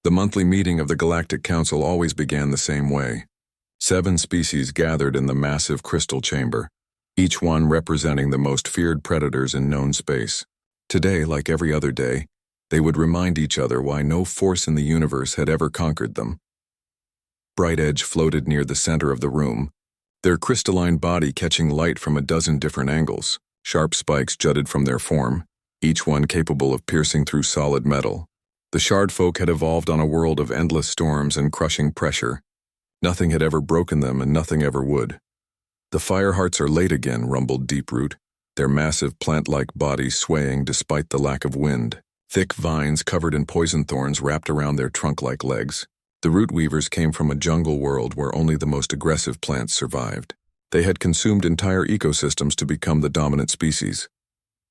The monthly meeting of the Galactic Council always began the same way. 7 species gathered in the massive crystal chamber, each one representing the most feared predators in known space. Today, like every other day, they would remind each other why no force in the universe had ever conquered them. Bright Edge floated near the center of the room, their crystalline body catching light from a dozen different angles. Sharp spikes jutted from their form, each one capable of piercing through solid metal. The Shard folk had evolved on a world of endless storms and crushing pressure. Nothing had ever broken them, and nothing ever would. The Firehearts are late again, rumbled Deeproot, their massive plant-like bodies swaying despite the lack of wind. Thick vines covered in poison thorns wrapped around their trunk-like legs. The Root Weavers came from a jungle world where only the most aggressive plants survived. They had consumed entire ecosystems to become the dominant species.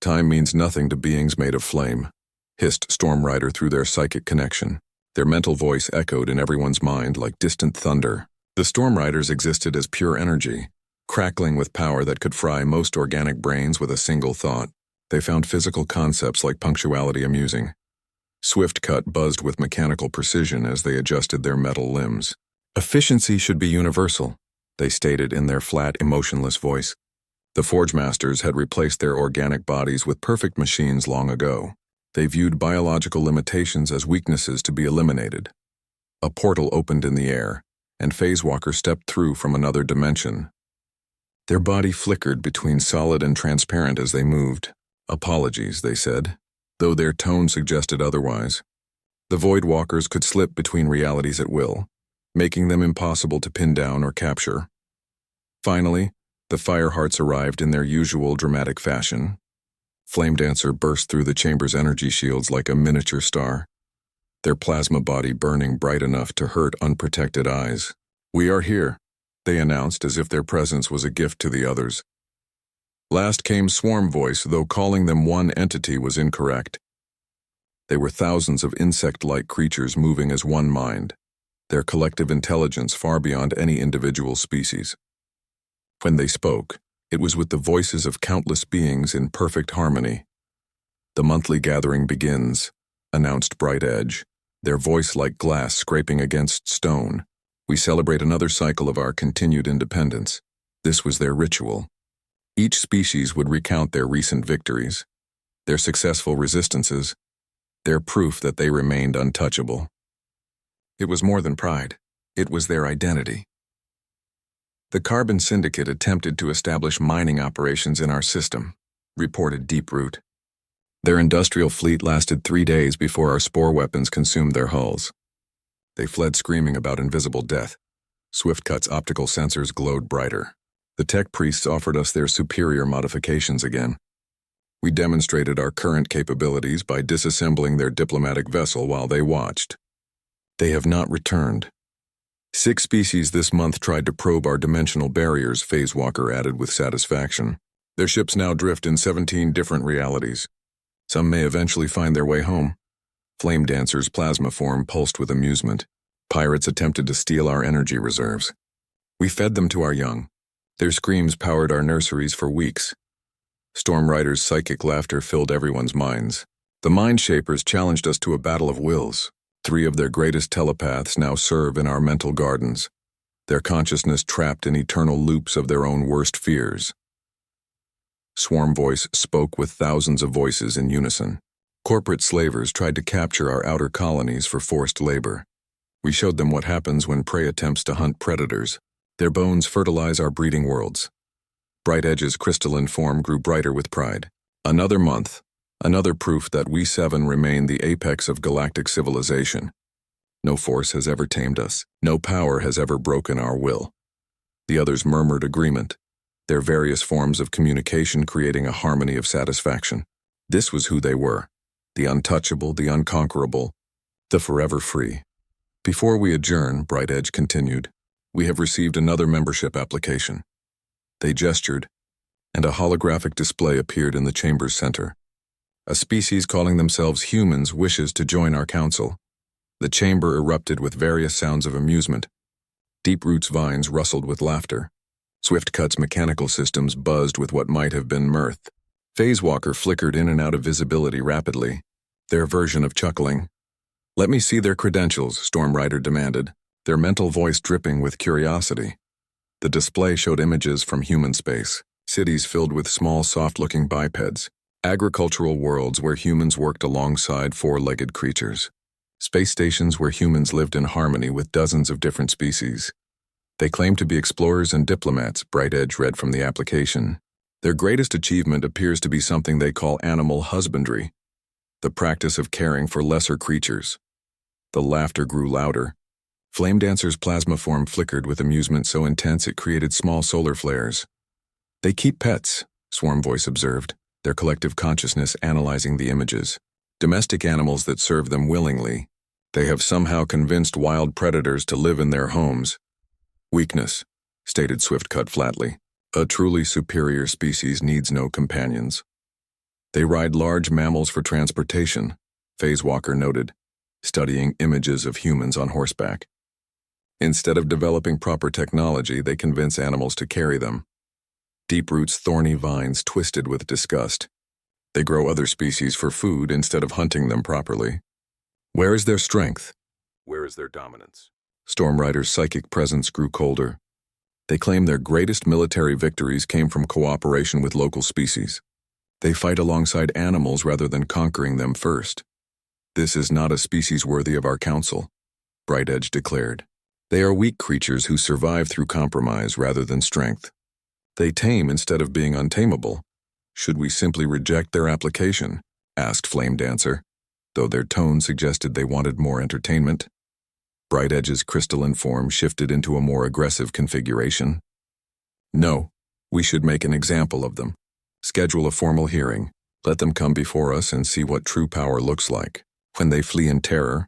Time means nothing to beings made of flame, hissed Stormrider through their psychic connection. Their mental voice echoed in everyone's mind like distant thunder. The Stormriders existed as pure energy, crackling with power that could fry most organic brains with a single thought. They found physical concepts like punctuality amusing. Swift Cut buzzed with mechanical precision as they adjusted their metal limbs. Efficiency should be universal, they stated in their flat, emotionless voice. The Forge Masters had replaced their organic bodies with perfect machines long ago. They viewed biological limitations as weaknesses to be eliminated. A portal opened in the air, and Phasewalker stepped through from another dimension. Their body flickered between solid and transparent as they moved. Apologies, they said, though their tone suggested otherwise. The Voidwalkers could slip between realities at will, making them impossible to pin down or capture. Finally, the Firehearts arrived in their usual dramatic fashion. Flamedancer burst through the chamber's energy shields like a miniature star, their plasma body burning bright enough to hurt unprotected eyes. "We are here," they announced as if their presence was a gift to the others. Last came Swarm Voice, though calling them one entity was incorrect. They were thousands of insect-like creatures moving as one mind, their collective intelligence far beyond any individual species. When they spoke, it was with the voices of countless beings in perfect harmony. "The monthly gathering begins," announced Bright Edge, their voice like glass scraping against stone. "We celebrate another cycle of our continued independence." This was their ritual. Each species would recount their recent victories, their successful resistances, their proof that they remained untouchable. It was more than pride. It was their identity. "The Carbon Syndicate attempted to establish mining operations in our system," reported Deeproot. "Their industrial fleet lasted 3 days before our spore weapons consumed their hulls. They fled screaming about invisible death." Swiftcut's optical sensors glowed brighter. "The tech priests offered us their superior modifications again. We demonstrated our current capabilities by disassembling their diplomatic vessel while they watched. They have not returned. 6 species this month tried to probe our dimensional barriers," Phasewalker added with satisfaction. "Their ships now drift in 17 different realities. Some may eventually find their way home." Flamedancer's plasma form pulsed with amusement. "Pirates attempted to steal our energy reserves. We fed them to our young. Their screams powered our nurseries for weeks." Stormrider's psychic laughter filled everyone's minds. "The Mind Shapers challenged us to a battle of wills. 3 of their greatest telepaths now serve in our mental gardens, their consciousness trapped in eternal loops of their own worst fears." Swarm Voice spoke with thousands of voices in unison. "Corporate slavers tried to capture our outer colonies for forced labor. We showed them what happens when prey attempts to hunt predators. Their bones fertilize our breeding worlds." Bright Edge's crystalline form grew brighter with pride. "Another month. Another proof that we 7 remain the apex of galactic civilization. No force has ever tamed us. No power has ever broken our will." The others murmured agreement, their various forms of communication creating a harmony of satisfaction. This was who they were, the untouchable, the unconquerable, the forever free. "Before we adjourn," Bright Edge continued, "we have received another membership application." They gestured, and a holographic display appeared in the chamber's center. "A species calling themselves humans wishes to join our council." The chamber erupted with various sounds of amusement. Deeproot's vines rustled with laughter. Swiftcut's mechanical systems buzzed with what might have been mirth. Phasewalker flickered in and out of visibility rapidly, their version of chuckling. Let me see their credentials, Storm Rider demanded, their mental voice dripping with curiosity. The display showed images from human space, cities filled with small, soft-looking bipeds, agricultural worlds where humans worked alongside four-legged creatures, space stations where humans lived in harmony with dozens of different species. They claimed to be explorers and diplomats, Bright Edge read from the application. Their greatest achievement appears to be something they call animal husbandry, the practice of caring for lesser creatures. The laughter grew louder. Flame Dancer's plasma form flickered with amusement so intense it created small solar flares. They keep pets, Swarm Voice observed, their collective consciousness analyzing the images. Domestic animals that serve them willingly. They have somehow convinced wild predators to live in their homes. Weakness, stated Swiftcut flatly. A truly superior species needs no companions. They ride large mammals for transportation, Phase Walker noted, studying images of humans on horseback. Instead of developing proper technology, they convince animals to carry them. Deep Root's thorny vines twisted with disgust. They grow other species for food instead of hunting them properly. Where is their strength? Where is their dominance? Storm Rider's psychic presence grew colder. They claim their greatest military victories came from cooperation with local species. They fight alongside animals rather than conquering them first. This is not a species worthy of our council, Bright Edge declared. They are weak creatures who survive through compromise rather than strength. They tame instead of being untamable. Should we simply reject their application? Asked Flame Dancer, though their tone suggested they wanted more entertainment. Bright Edge's crystalline form shifted into a more aggressive configuration. No, we should make an example of them. Schedule a formal hearing. Let them come before us and see what true power looks like. When they flee in terror,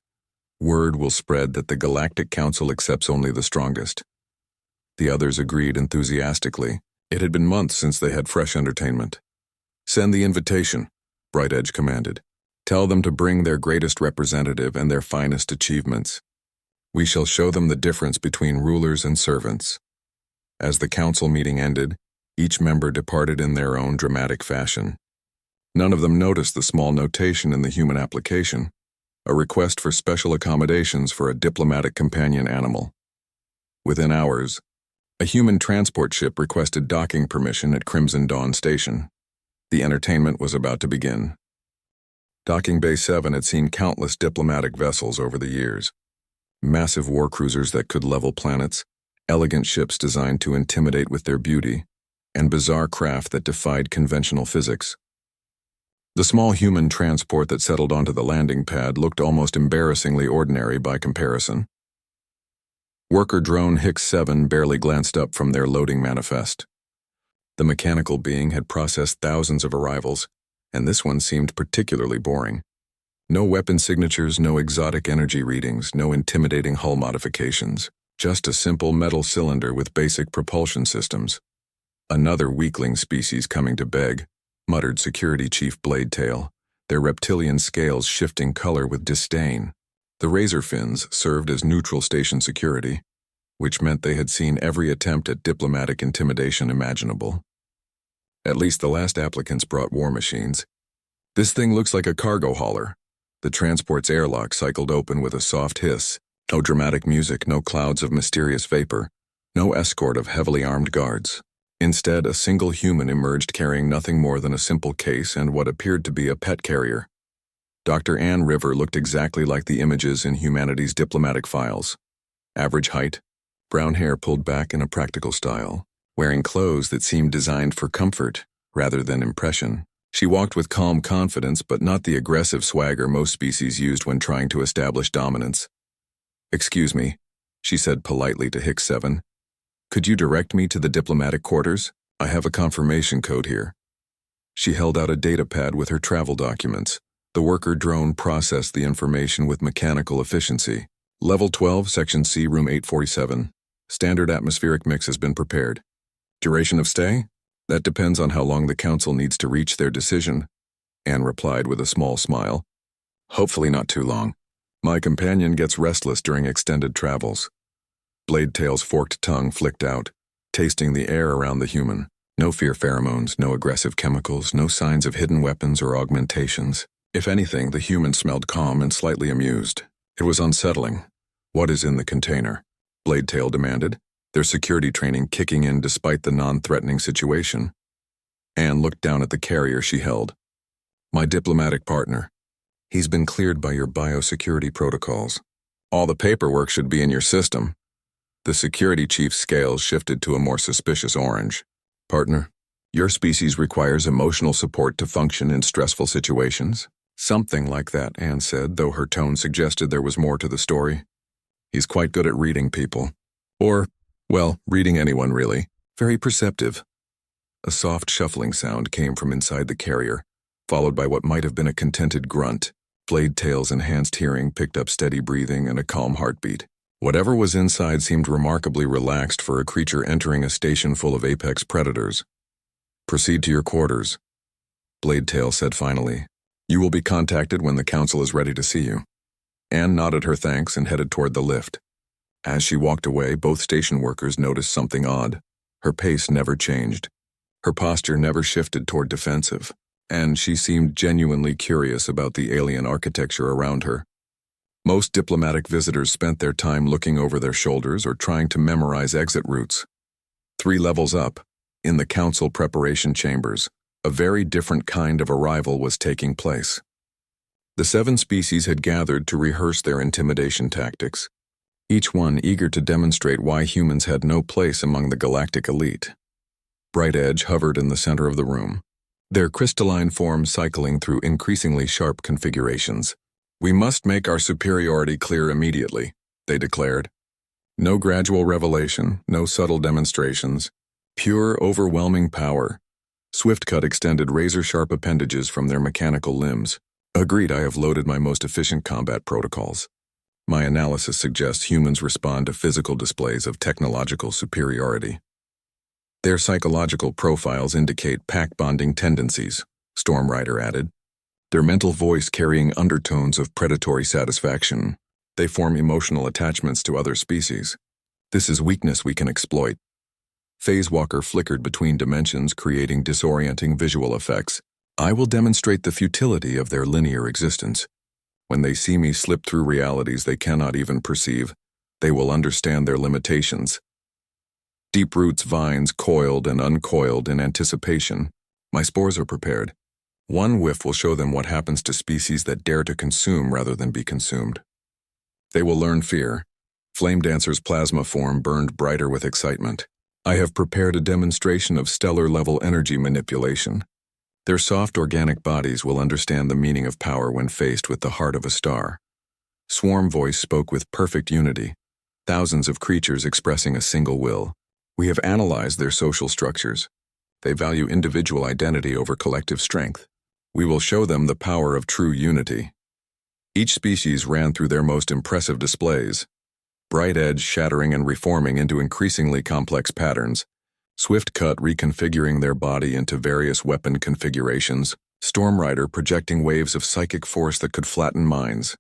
word will spread that the Galactic Council accepts only the strongest. The others agreed enthusiastically. It had been months since they had fresh entertainment. Send the invitation, Bright Edge commanded. Tell them to bring their greatest representative and their finest achievements. We shall show them the difference between rulers and servants. As the council meeting ended, each member departed in their own dramatic fashion. None of them noticed the small notation in the human application, a request for special accommodations for a diplomatic companion animal. Within hours, a human transport ship requested docking permission at Crimson Dawn Station. The entertainment was about to begin. Docking Bay 7 had seen countless diplomatic vessels over the years. Massive war cruisers that could level planets, elegant ships designed to intimidate with their beauty, and bizarre craft that defied conventional physics. The small human transport that settled onto the landing pad looked almost embarrassingly ordinary by comparison. Worker drone Hicks 7 barely glanced up from their loading manifest. The mechanical being had processed thousands of arrivals, and this one seemed particularly boring. No weapon signatures, no exotic energy readings, no intimidating hull modifications. Just a simple metal cylinder with basic propulsion systems. Another weakling species coming to beg, muttered Security Chief Bladetail, their reptilian scales shifting color with disdain. The razor fins served as neutral station security, which meant they had seen every attempt at diplomatic intimidation imaginable. At least the last applicants brought war machines. This thing looks like a cargo hauler. The transport's airlock cycled open with a soft hiss. No dramatic music, no clouds of mysterious vapor, no escort of heavily armed guards. Instead, a single human emerged carrying nothing more than a simple case and what appeared to be a pet carrier. Dr. Ann River looked exactly like the images in humanity's diplomatic files. Average height, brown hair pulled back in a practical style, wearing clothes that seemed designed for comfort rather than impression. She walked with calm confidence, but not the aggressive swagger most species used when trying to establish dominance. "Excuse me," she said politely to Hicks 7. "Could you direct me to the diplomatic quarters? I have a confirmation code here." She held out a data pad with her travel documents. The worker drone processed the information with mechanical efficiency. Level 12, Section C, Room 847. Standard atmospheric mix has been prepared. Duration of stay? That depends on how long the council needs to reach their decision, Anne replied with a small smile. Hopefully not too long. My companion gets restless during extended travels. Bladetail's forked tongue flicked out, tasting the air around the human. No fear pheromones, no aggressive chemicals, no signs of hidden weapons or augmentations. If anything, the human smelled calm and slightly amused. It was unsettling. What is in the container? Bladetail demanded, their security training kicking in despite the non-threatening situation. Anne looked down at the carrier she held. My diplomatic partner. He's been cleared by your biosecurity protocols. All the paperwork should be in your system. The security chief's scales shifted to a more suspicious orange. Partner, your species requires emotional support to function in stressful situations. Something like that, Anne said, though her tone suggested there was more to the story. He's quite good at reading people. Or, well, reading anyone, really. Very perceptive. A soft shuffling sound came from inside the carrier, followed by what might have been a contented grunt. Bladetail's enhanced hearing picked up steady breathing and a calm heartbeat. Whatever was inside seemed remarkably relaxed for a creature entering a station full of apex predators. Proceed to your quarters, Bladetail said finally. You will be contacted when the council is ready to see you. Anne nodded her thanks and headed toward the lift. As she walked away, both station workers noticed something odd. Her pace never changed. Her posture never shifted toward defensive, and she seemed genuinely curious about the alien architecture around her. Most diplomatic visitors spent their time looking over their shoulders or trying to memorize exit routes. 3 levels up, in the council preparation chambers, a very different kind of arrival was taking place. The 7 species had gathered to rehearse their intimidation tactics, each one eager to demonstrate why humans had no place among the galactic elite. Bright Edge hovered in the center of the room, their crystalline form cycling through increasingly sharp configurations. We must make our superiority clear immediately, they declared. No gradual revelation, no subtle demonstrations, pure overwhelming power. Swiftcut extended razor-sharp appendages from their mechanical limbs. Agreed, I have loaded my most efficient combat protocols. My analysis suggests humans respond to physical displays of technological superiority. Their psychological profiles indicate pack-bonding tendencies, Stormrider added. Their mental voice carrying undertones of predatory satisfaction. They form emotional attachments to other species. This is weakness we can exploit. Phasewalker flickered between dimensions, creating disorienting visual effects. I will demonstrate the futility of their linear existence. When they see me slip through realities they cannot even perceive, they will understand their limitations. Deep Root's vines coiled and uncoiled in anticipation. My spores are prepared. One whiff will show them what happens to species that dare to consume rather than be consumed. They will learn fear. Flame Dancer's plasma form burned brighter with excitement. I have prepared a demonstration of stellar-level energy manipulation. Their soft organic bodies will understand the meaning of power when faced with the heart of a star. Swarm Voice spoke with perfect unity, thousands of creatures expressing a single will. We have analyzed their social structures. They value individual identity over collective strength. We will show them the power of true unity. Each species ran through their most impressive displays, Bright Edge shattering and reforming into increasingly complex patterns, Swiftcut reconfiguring their body into various weapon configurations, Stormrider projecting waves of psychic force that could flatten minds.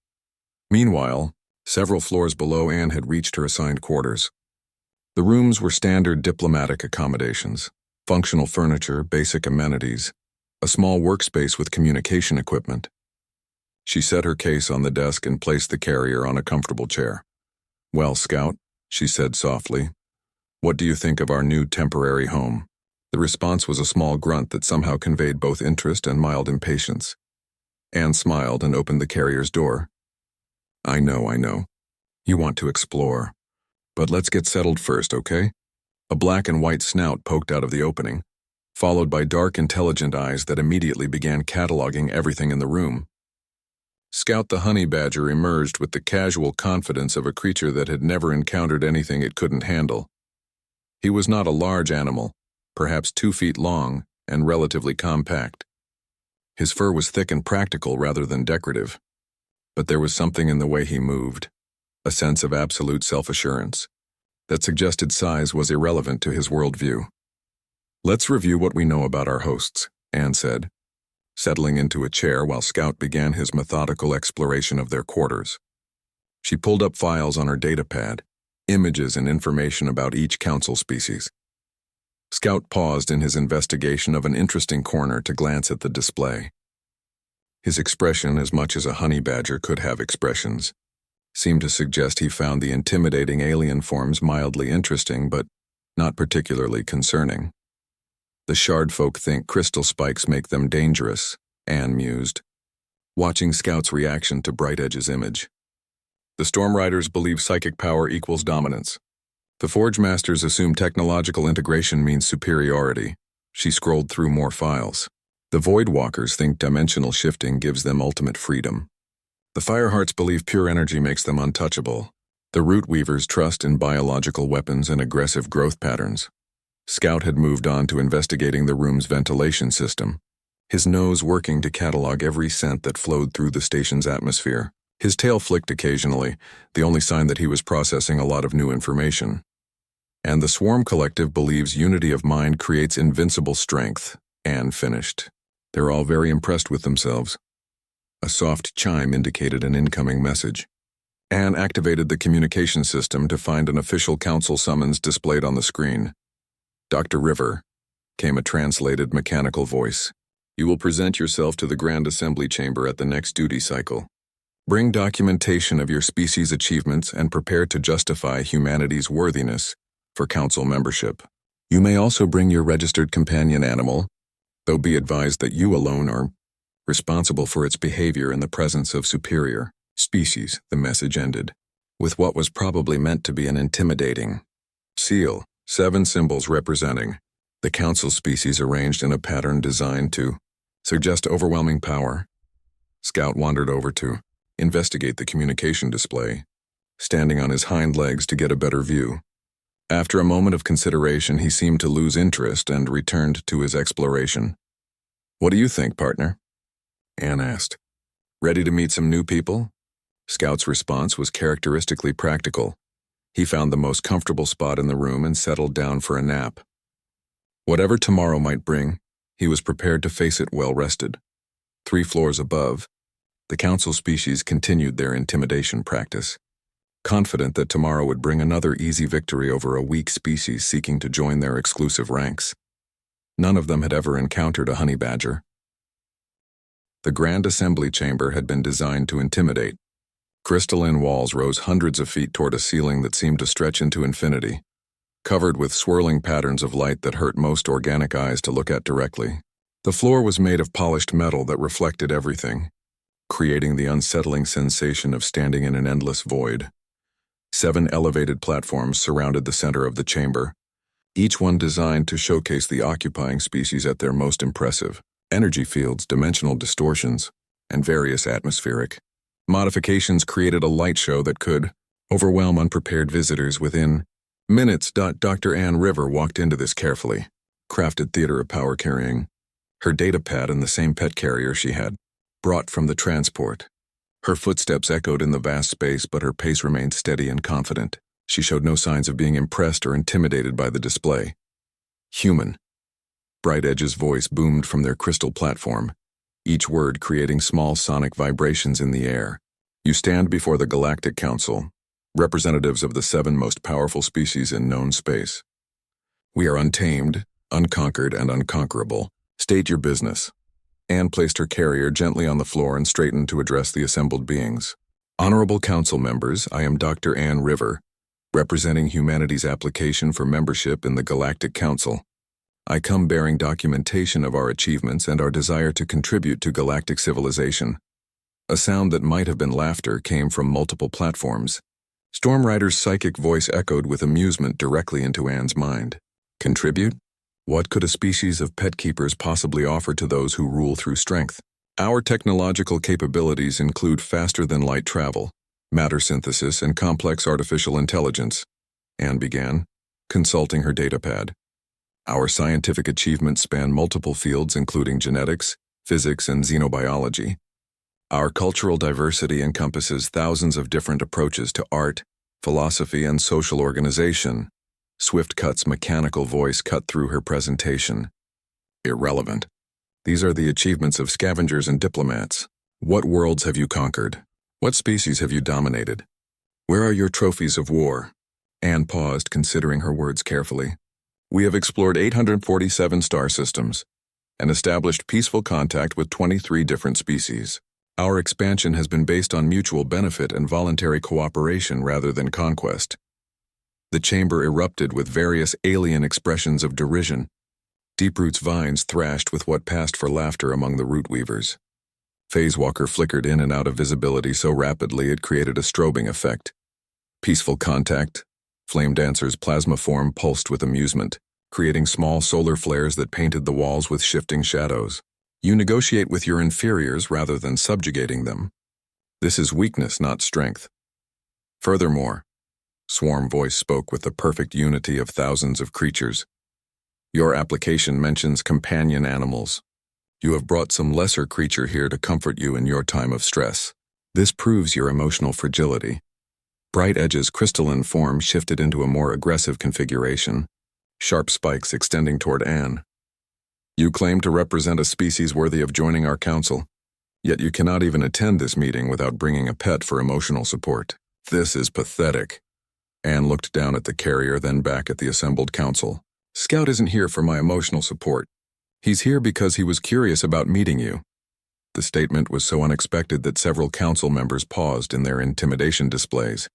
Meanwhile, several floors below, Anne had reached her assigned quarters. The rooms were standard diplomatic accommodations, functional furniture, basic amenities, a small workspace with communication equipment. She set her case on the desk and placed the carrier on a comfortable chair. Well, Scout, she said softly, what do you think of our new temporary home? The response was a small grunt that somehow conveyed both interest and mild impatience. Anne smiled and opened the carrier's door. I know. You want to explore. But let's get settled first, okay? A black and white snout poked out of the opening, followed by dark, intelligent eyes that immediately began cataloging everything in the room. Scout the honey badger emerged with the casual confidence of a creature that had never encountered anything it couldn't handle. He was not a large animal, perhaps 2 feet long and relatively compact. His fur was thick and practical rather than decorative, but there was something in the way he moved, a sense of absolute self-assurance, that suggested size was irrelevant to his worldview. Let's review what we know about our hosts, Anne said, settling into a chair while Scout began his methodical exploration of their quarters. She pulled up files on her datapad, images and information about each council species. Scout paused in his investigation of an interesting corner to glance at the display. His expression, as much as a honey badger could have expressions, seemed to suggest he found the intimidating alien forms mildly interesting but not particularly concerning. The shard folk think crystal spikes make them dangerous, Anne mused, watching Scout's reaction to Bright Edge's image. The Storm Riders believe psychic power equals dominance. The Forge Masters assume technological integration means superiority. She scrolled through more files. The Void Walkers think dimensional shifting gives them ultimate freedom. The Firehearts believe pure energy makes them untouchable. The Root Weavers trust in biological weapons and aggressive growth patterns. Scout had moved on to investigating the room's ventilation system, his nose working to catalog every scent that flowed through the station's atmosphere. His tail flicked occasionally, the only sign that he was processing a lot of new information. And the Swarm Collective believes unity of mind creates invincible strength, Anne finished. They're all very impressed with themselves. A soft chime indicated an incoming message. Anne activated the communication system to find an official council summons displayed on the screen. Dr. River, came a translated mechanical voice. You will present yourself to the Grand Assembly Chamber at the next duty cycle. Bring documentation of your species' achievements and prepare to justify humanity's worthiness for council membership. You may also bring your registered companion animal, though be advised that you alone are responsible for its behavior in the presence of superior species, the message ended, with what was probably meant to be an intimidating seal, 7 symbols representing the council species arranged in a pattern designed to suggest overwhelming power. Scout wandered over to investigate the communication display, standing on his hind legs to get a better view. After a moment of consideration, he seemed to lose interest and returned to his exploration. What do you think, partner? Anne asked. Ready to meet some new people? Scout's response was characteristically practical. He found the most comfortable spot in the room and settled down for a nap. Whatever tomorrow might bring, he was prepared to face it well-rested. 3 floors above, the council species continued their intimidation practice, confident that tomorrow would bring another easy victory over a weak species seeking to join their exclusive ranks. None of them had ever encountered a honey badger. The Grand Assembly Chamber had been designed to intimidate. Crystalline walls rose hundreds of feet toward a ceiling that seemed to stretch into infinity, covered with swirling patterns of light that hurt most organic eyes to look at directly. The floor was made of polished metal that reflected everything, creating the unsettling sensation of standing in an endless void. 7 elevated platforms surrounded the center of the chamber, each one designed to showcase the occupying species at their most impressive energy fields, dimensional distortions, and various atmospheric modifications created a light show that could overwhelm unprepared visitors within minutes. Dr. Anne River walked into this carefully crafted theater of power carrying her data pad in the same pet carrier she had brought from the transport. Her footsteps echoed in the vast space, but her pace remained steady and confident. She showed no signs of being impressed or intimidated by the display. Human. Bright Edge's voice boomed from their crystal platform, each word creating small sonic vibrations in the air. You stand before the Galactic Council, representatives of the 7 most powerful species in known space. We are untamed, unconquered, and unconquerable. State your business. Anne placed her carrier gently on the floor and straightened to address the assembled beings. Honorable Council members, I am Dr. Anne River, representing humanity's application for membership in the Galactic Council. I come bearing documentation of our achievements and our desire to contribute to galactic civilization. A sound that might have been laughter came from multiple platforms. Storm Rider's psychic voice echoed with amusement directly into Anne's mind. Contribute? What could a species of pet keepers possibly offer to those who rule through strength? Our technological capabilities include faster-than-light travel, matter synthesis, and complex artificial intelligence, Anne began, consulting her datapad. Our scientific achievements span multiple fields including genetics, physics, and xenobiology. Our cultural diversity encompasses thousands of different approaches to art, philosophy, and social organization. Swiftcut's mechanical voice cut through her presentation. Irrelevant. These are the achievements of scavengers and diplomats. What worlds have you conquered? What species have you dominated? Where are your trophies of war? Anne paused, considering her words carefully. We have explored 847 star systems and established peaceful contact with 23 different species. Our expansion has been based on mutual benefit and voluntary cooperation rather than conquest. The chamber erupted with various alien expressions of derision. Deeproot's vines thrashed with what passed for laughter among the root weavers. Phasewalker flickered in and out of visibility so rapidly it created a strobing effect. Peaceful contact. Flame Dancer's plasma form pulsed with amusement, creating small solar flares that painted the walls with shifting shadows. You negotiate with your inferiors rather than subjugating them. This is weakness, not strength. Furthermore, Swarm Voice spoke with the perfect unity of thousands of creatures. Your application mentions companion animals. You have brought some lesser creature here to comfort you in your time of stress. This proves your emotional fragility. Bright Edge's crystalline form shifted into a more aggressive configuration, sharp spikes extending toward Anne. You claim to represent a species worthy of joining our council, yet you cannot even attend this meeting without bringing a pet for emotional support. This is pathetic. Anne looked down at the carrier, then back at the assembled council. Scout isn't here for my emotional support. He's here because he was curious about meeting you. The statement was so unexpected that several council members paused in their intimidation displays.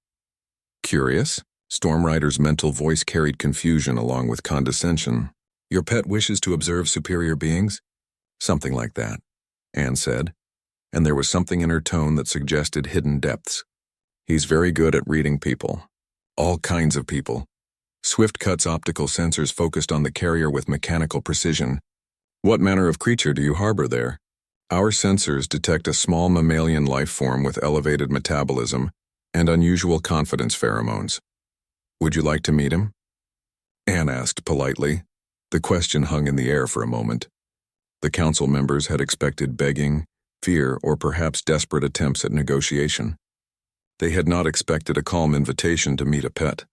Curious? Stormrider's mental voice carried confusion along with condescension. Your pet wishes to observe superior beings? Something like that, Anne said, and there was something in her tone that suggested hidden depths. He's very good at reading people. All kinds of people. Swiftcut's optical sensors focused on the carrier with mechanical precision. What manner of creature do you harbor there? Our sensors detect a small mammalian life form with elevated metabolism and unusual confidence pheromones. Would you like to meet him? Anne asked politely. The question hung in the air for a moment. The council members had expected begging, fear, or perhaps desperate attempts at negotiation. They had not expected a calm invitation to meet a pet.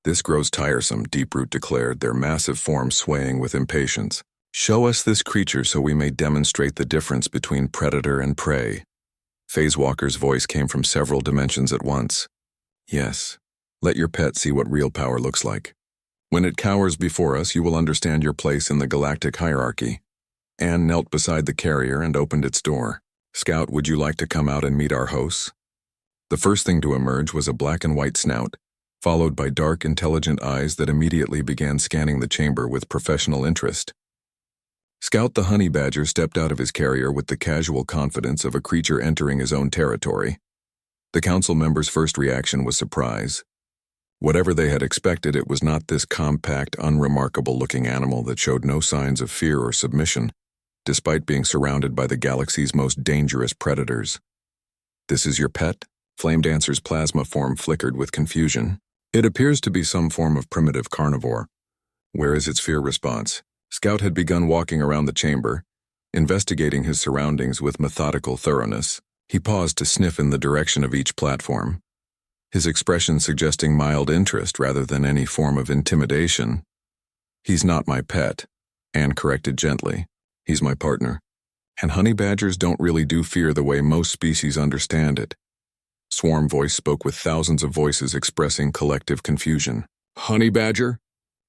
This grows tiresome, Deeproot declared, their massive form swaying with impatience. Show us this creature so we may demonstrate the difference between predator and prey. Phasewalker's voice came from several dimensions at once. Yes, let your pet see what real power looks like. When it cowers before us, you will understand your place in the galactic hierarchy. Anne knelt beside the carrier and opened its door. Scout, would you like to come out and meet our hosts? The first thing to emerge was a black and white snout, followed by dark, intelligent eyes that immediately began scanning the chamber with professional interest. Scout the honey badger stepped out of his carrier with the casual confidence of a creature entering his own territory. The council members' first reaction was surprise. Whatever they had expected, it was not this compact, unremarkable-looking animal that showed no signs of fear or submission, despite being surrounded by the galaxy's most dangerous predators. This is your pet? Flame Dancer's plasma form flickered with confusion. It appears to be some form of primitive carnivore. Where is its fear response? Scout had begun walking around the chamber, investigating his surroundings with methodical thoroughness. He paused to sniff in the direction of each platform, his expression suggesting mild interest rather than any form of intimidation. He's not my pet, Anne corrected gently. He's my partner. And honey badgers don't really do fear the way most species understand it. Swarm Voice spoke with thousands of voices expressing collective confusion. Honey badger?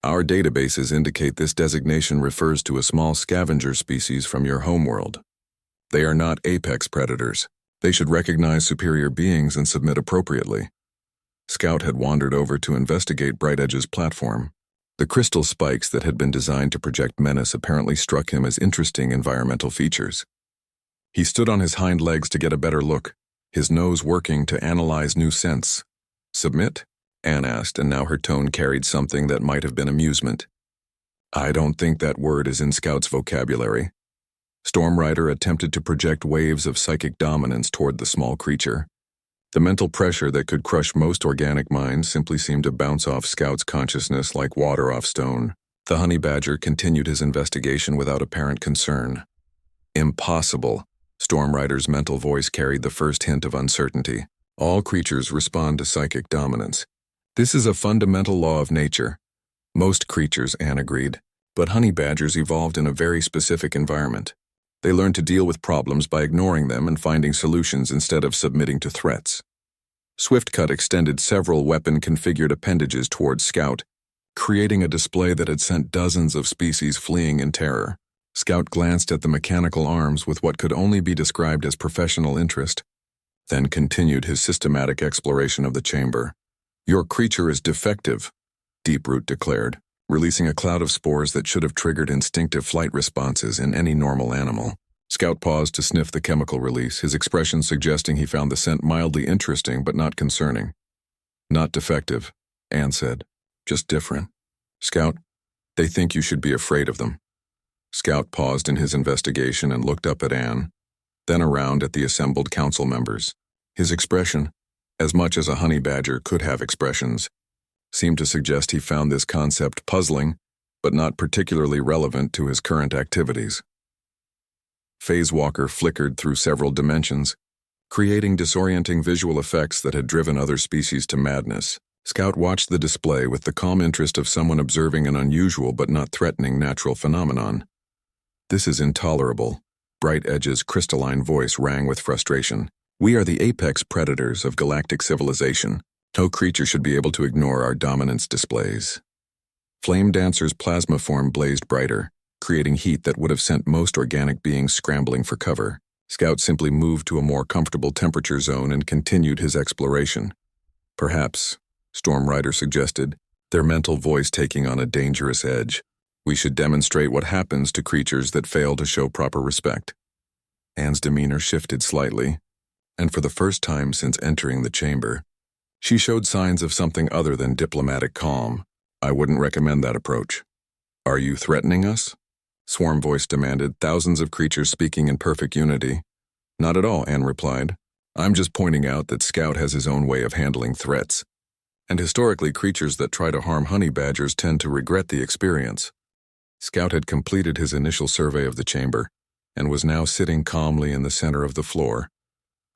Our databases indicate this designation refers to a small scavenger species from your homeworld. They are not apex predators. They should recognize superior beings and submit appropriately. Scout had wandered over to investigate Bright Edge's platform. The crystal spikes that had been designed to project menace apparently struck him as interesting environmental features. He stood on his hind legs to get a better look, his nose working to analyze new scents. Submit? Anne asked, and now her tone carried something that might have been amusement. I don't think that word is in Scout's vocabulary. Stormrider attempted to project waves of psychic dominance toward the small creature. The mental pressure that could crush most organic minds simply seemed to bounce off Scout's consciousness like water off stone. The honey badger continued his investigation without apparent concern. Impossible. Stormrider's mental voice carried the first hint of uncertainty. All creatures respond to psychic dominance. This is a fundamental law of nature. Most creatures, Anne agreed, but honey badgers evolved in a very specific environment. They learned to deal with problems by ignoring them and finding solutions instead of submitting to threats. Swiftcut extended several weapon-configured appendages towards Scout, creating a display that had sent dozens of species fleeing in terror. Scout glanced at the mechanical arms with what could only be described as professional interest, then continued his systematic exploration of the chamber. "Your creature is defective," Deeproot declared, releasing a cloud of spores that should have triggered instinctive flight responses in any normal animal. Scout paused to sniff the chemical release, his expression suggesting he found the scent mildly interesting but not concerning. "Not defective," Anne said. "Just different. Scout, they think you should be afraid of them." Scout paused in his investigation and looked up at Anne, then around at the assembled council members. His expression, as much as a honey badger could have expressions, seemed to suggest he found this concept puzzling, but not particularly relevant to his current activities. Phase Walker flickered through several dimensions, creating disorienting visual effects that had driven other species to madness. Scout watched the display with the calm interest of someone observing an unusual but not threatening natural phenomenon. "This is intolerable." Bright Edge's crystalline voice rang with frustration. "We are the apex predators of galactic civilization. No creature should be able to ignore our dominance displays." Flame Dancer's plasma form blazed brighter, creating heat that would have sent most organic beings scrambling for cover. Scout simply moved to a more comfortable temperature zone and continued his exploration. "Perhaps," Storm Rider suggested, their mental voice taking on a dangerous edge, "we should demonstrate what happens to creatures that fail to show proper respect." Anne's demeanor shifted slightly, and for the first time since entering the chamber, she showed signs of something other than diplomatic calm. "I wouldn't recommend that approach." "Are you threatening us?" Swarm Voice demanded, thousands of creatures speaking in perfect unity. "Not at all," Anne replied. "I'm just pointing out that Scout has his own way of handling threats. And historically, creatures that try to harm honey badgers tend to regret the experience." Scout had completed his initial survey of the chamber, and was now sitting calmly in the center of the floor,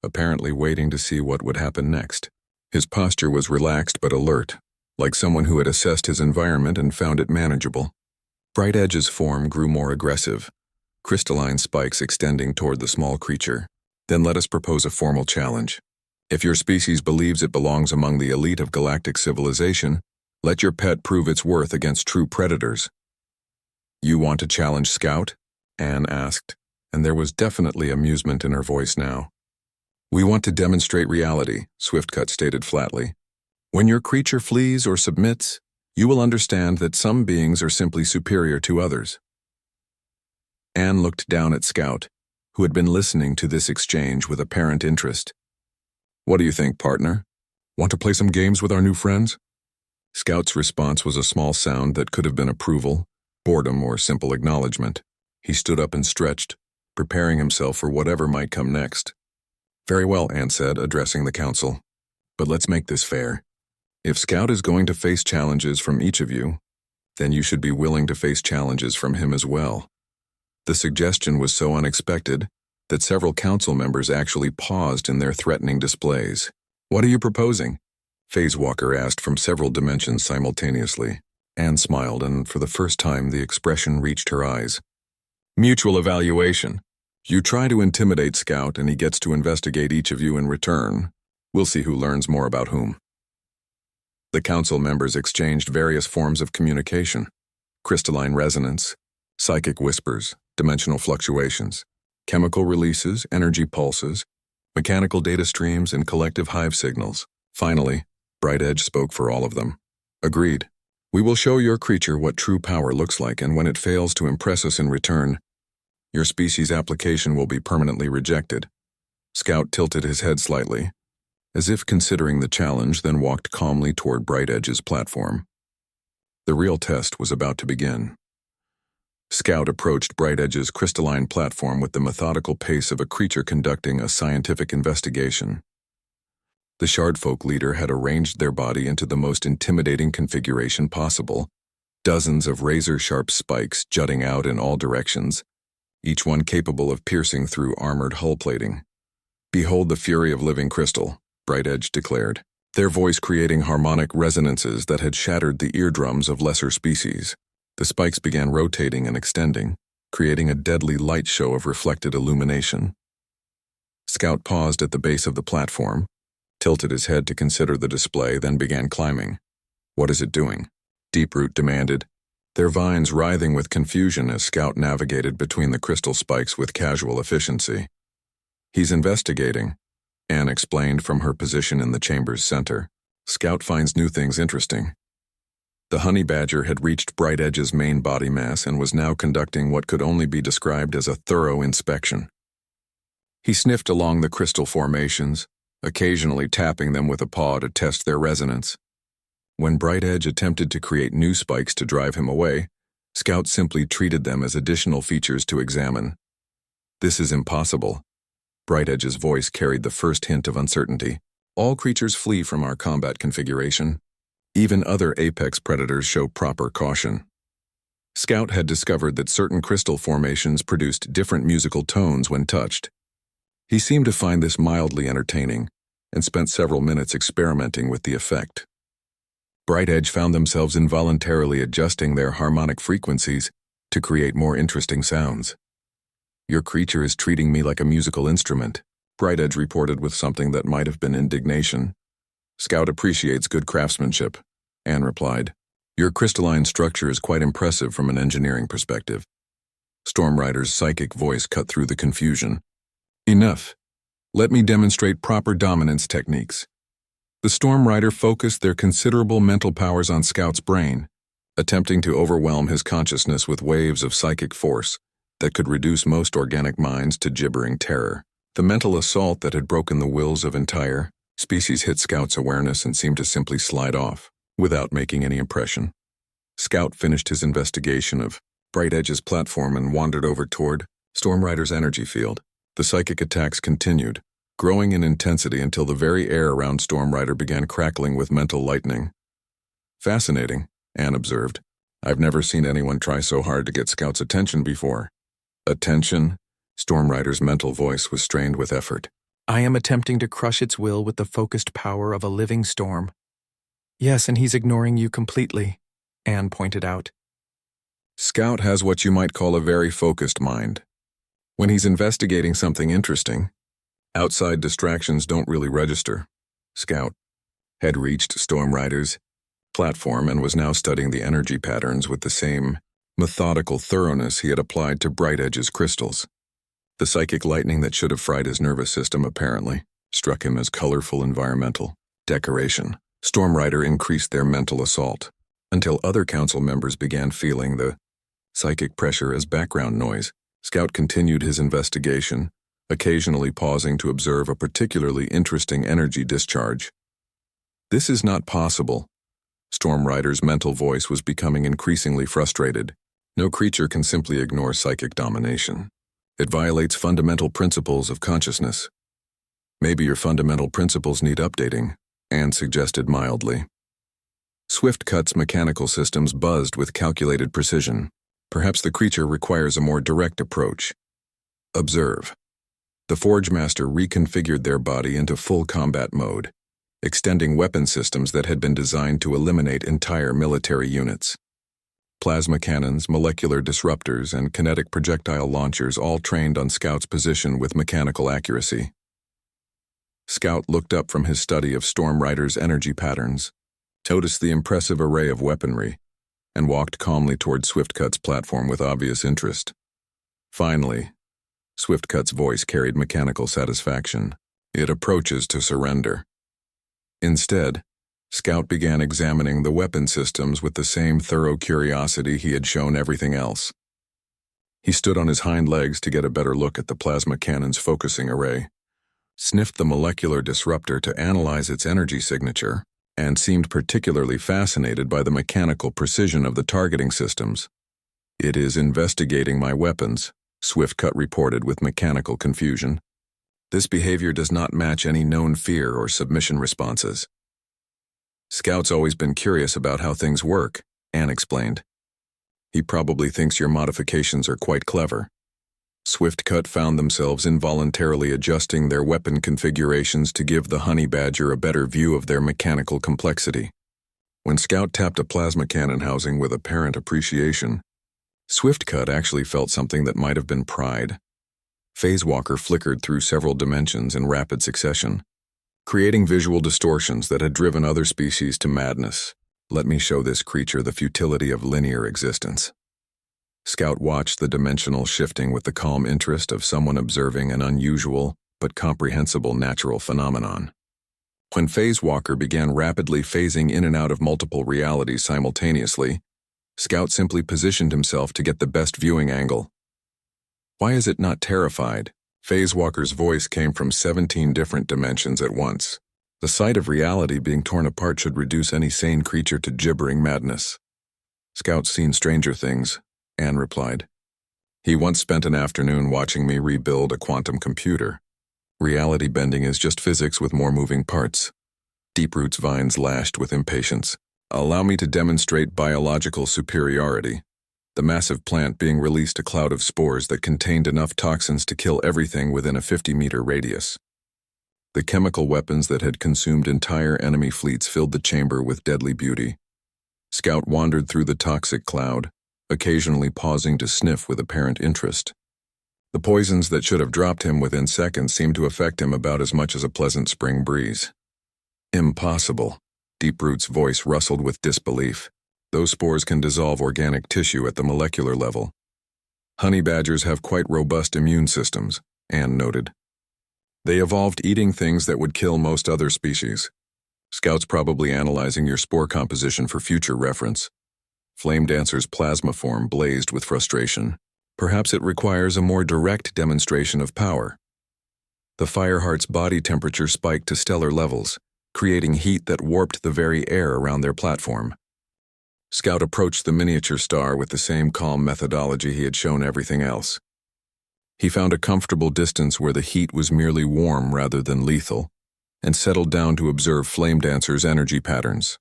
apparently waiting to see what would happen next. His posture was relaxed but alert, like someone who had assessed his environment and found it manageable. Bright Edge's form grew more aggressive, crystalline spikes extending toward the small creature. "Then let us propose a formal challenge. If your species believes it belongs among the elite of galactic civilization, let your pet prove its worth against true predators." "You want to challenge Scout?" Anne asked, and there was definitely amusement in her voice now. "We want to demonstrate reality," Swiftcut stated flatly. "When your creature flees or submits, you will understand that some beings are simply superior to others." Anne looked down at Scout, who had been listening to this exchange with apparent interest. "What do you think, partner? Want to play some games with our new friends?" Scout's response was a small sound that could have been approval, boredom, or simple acknowledgement. He stood up and stretched, preparing himself for whatever might come next. "Very well," Anne said, addressing the council. "But let's make this fair. If Scout is going to face challenges from each of you, then you should be willing to face challenges from him as well." The suggestion was so unexpected that several council members actually paused in their threatening displays. "What are you proposing?" Phase Walker asked from several dimensions simultaneously. Anne smiled, and for the first time the expression reached her eyes. "Mutual evaluation. You try to intimidate Scout and he gets to investigate each of you in return. We'll see who learns more about whom." The council members exchanged various forms of communication: crystalline resonance, psychic whispers, dimensional fluctuations, chemical releases, energy pulses, mechanical data streams, and collective hive signals. Finally, Bright Edge spoke for all of them. "Agreed. We will show your creature what true power looks like, and when it fails to impress us in return, your species' application will be permanently rejected." Scout tilted his head slightly, as if considering the challenge, then walked calmly toward Bright Edge's platform. The real test was about to begin. Scout approached Bright Edge's crystalline platform with the methodical pace of a creature conducting a scientific investigation. The Shardfolk leader had arranged their body into the most intimidating configuration possible, dozens of razor-sharp spikes jutting out in all directions, each one capable of piercing through armored hull plating. "Behold the fury of living crystal," Bright Edge declared, their voice creating harmonic resonances that had shattered the eardrums of lesser species. The spikes began rotating and extending, creating a deadly light show of reflected illumination. Scout paused at the base of the platform, tilted his head to consider the display, then began climbing. "What is it doing?" Deeproot demanded, their vines writhing with confusion as Scout navigated between the crystal spikes with casual efficiency. "He's investigating," Anne explained from her position in the chamber's center. "Scout finds new things interesting." The honey badger had reached Bright Edge's main body mass and was now conducting what could only be described as a thorough inspection. He sniffed along the crystal formations, occasionally tapping them with a paw to test their resonance. When Bright Edge attempted to create new spikes to drive him away, Scout simply treated them as additional features to examine. "This is impossible." Bright Edge's voice carried the first hint of uncertainty. "All creatures flee from our combat configuration. Even other apex predators show proper caution." Scout had discovered that certain crystal formations produced different musical tones when touched. He seemed to find this mildly entertaining, and spent several minutes experimenting with the effect. Bright Edge found themselves involuntarily adjusting their harmonic frequencies to create more interesting sounds. "Your creature is treating me like a musical instrument," Bright Edge reported with something that might have been indignation. "Scout appreciates good craftsmanship," Anne replied. "Your crystalline structure is quite impressive from an engineering perspective." Storm Rider's psychic voice cut through the confusion. "Enough. Let me demonstrate proper dominance techniques." The Storm Rider focused their considerable mental powers on Scout's brain, attempting to overwhelm his consciousness with waves of psychic force that could reduce most organic minds to gibbering terror. The mental assault that had broken the wills of entire species hit Scout's awareness and seemed to simply slide off, without making any impression. Scout finished his investigation of Bright Edge's platform and wandered over toward Storm Rider's energy field. The psychic attacks continued, growing in intensity until the very air around Storm Rider began crackling with mental lightning. "Fascinating," Anne observed. "I've never seen anyone try so hard to get Scout's attention before." "Attention?" Storm Rider's mental voice was strained with effort. "I am attempting to crush its will with the focused power of a living storm." "Yes, and he's ignoring you completely," Anne pointed out. "Scout has what you might call a very focused mind. When he's investigating something interesting, outside distractions don't really register." Scout had reached Storm Rider's platform and was now studying the energy patterns with the same methodical thoroughness he had applied to Bright Edge's crystals. The psychic lightning that should have fried his nervous system apparently struck him as colorful environmental decoration. Storm Rider increased their mental assault until other council members began feeling the psychic pressure as background noise. Scout continued his investigation, occasionally pausing to observe a particularly interesting energy discharge. "This is not possible." Storm Rider's mental voice was becoming increasingly frustrated. "No creature can simply ignore psychic domination. It violates fundamental principles of consciousness." "Maybe your fundamental principles need updating," Anne suggested mildly. Swiftcut's mechanical systems buzzed with calculated precision. "Perhaps the creature requires a more direct approach. Observe." The Forge Master reconfigured their body into full combat mode, extending weapon systems that had been designed to eliminate entire military units. Plasma cannons, molecular disruptors, and kinetic projectile launchers all trained on Scout's position with mechanical accuracy. Scout looked up from his study of Storm Rider's energy patterns, noticed the impressive array of weaponry, and walked calmly toward Swiftcut's platform with obvious interest. Finally, Swiftcut's voice carried mechanical satisfaction. "It approaches to surrender." Instead, Scout began examining the weapon systems with the same thorough curiosity he had shown everything else. He stood on his hind legs to get a better look at the plasma cannon's focusing array, sniffed the molecular disruptor to analyze its energy signature, and seemed particularly fascinated by the mechanical precision of the targeting systems. "It is investigating my weapons," Swiftcut reported with mechanical confusion. "This behavior does not match any known fear or submission responses." "Scout's always been curious about how things work," Anne explained. "He probably thinks your modifications are quite clever." Swiftcut found themselves involuntarily adjusting their weapon configurations to give the honey badger a better view of their mechanical complexity. When Scout tapped a plasma cannon housing with apparent appreciation, Swiftcut actually felt something that might have been pride. Phase Walker flickered through several dimensions in rapid succession, creating visual distortions that had driven other species to madness. Let me show this creature the futility of linear existence. Scout watched the dimensional shifting with the calm interest of someone observing an unusual but comprehensible natural phenomenon. When Phase Walker began rapidly phasing in and out of multiple realities simultaneously, Scout simply positioned himself to get the best viewing angle. Why is it not terrified? Phase Walker's voice came from 17 different dimensions at once. The sight of reality being torn apart should reduce any sane creature to gibbering madness. Scout's seen stranger things, Anne replied. He once spent an afternoon watching me rebuild a quantum computer. Reality bending is just physics with more moving parts. Deeproot's vines lashed with impatience. Allow me to demonstrate biological superiority. The massive plant being released a cloud of spores that contained enough toxins to kill everything within a 50-meter radius. The chemical weapons that had consumed entire enemy fleets filled the chamber with deadly beauty. Scout wandered through the toxic cloud, occasionally pausing to sniff with apparent interest. The poisons that should have dropped him within seconds seemed to affect him about as much as a pleasant spring breeze. Impossible. Deeproot's voice rustled with disbelief. Those spores can dissolve organic tissue at the molecular level. Honey badgers have quite robust immune systems, Anne noted. They evolved eating things that would kill most other species. Scout's probably analyzing your spore composition for future reference. Flame Dancer's plasma form blazed with frustration. Perhaps it requires a more direct demonstration of power. The Fireheart's body temperature spiked to stellar levels, creating heat that warped the very air around their platform. Scout approached the miniature star with the same calm methodology he had shown everything else. He found a comfortable distance where the heat was merely warm rather than lethal, and settled down to observe Flame Dancer's energy patterns.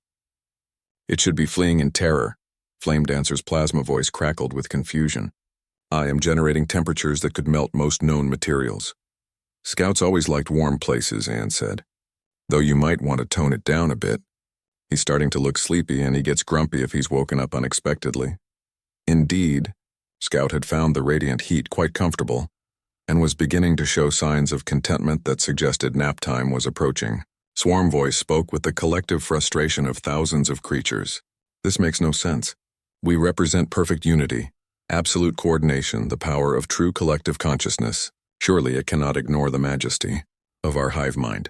It should be fleeing in terror. Flame Dancer's plasma voice crackled with confusion. I am generating temperatures that could melt most known materials. Scouts always liked warm places, Anne said. Though you might want to tone it down a bit. He's starting to look sleepy and he gets grumpy if he's woken up unexpectedly. Indeed, Scout had found the radiant heat quite comfortable and was beginning to show signs of contentment that suggested nap time was approaching. Swarm Voice spoke with the collective frustration of thousands of creatures. This makes no sense. We represent perfect unity, absolute coordination, the power of true collective consciousness. Surely it cannot ignore the majesty of our hive mind.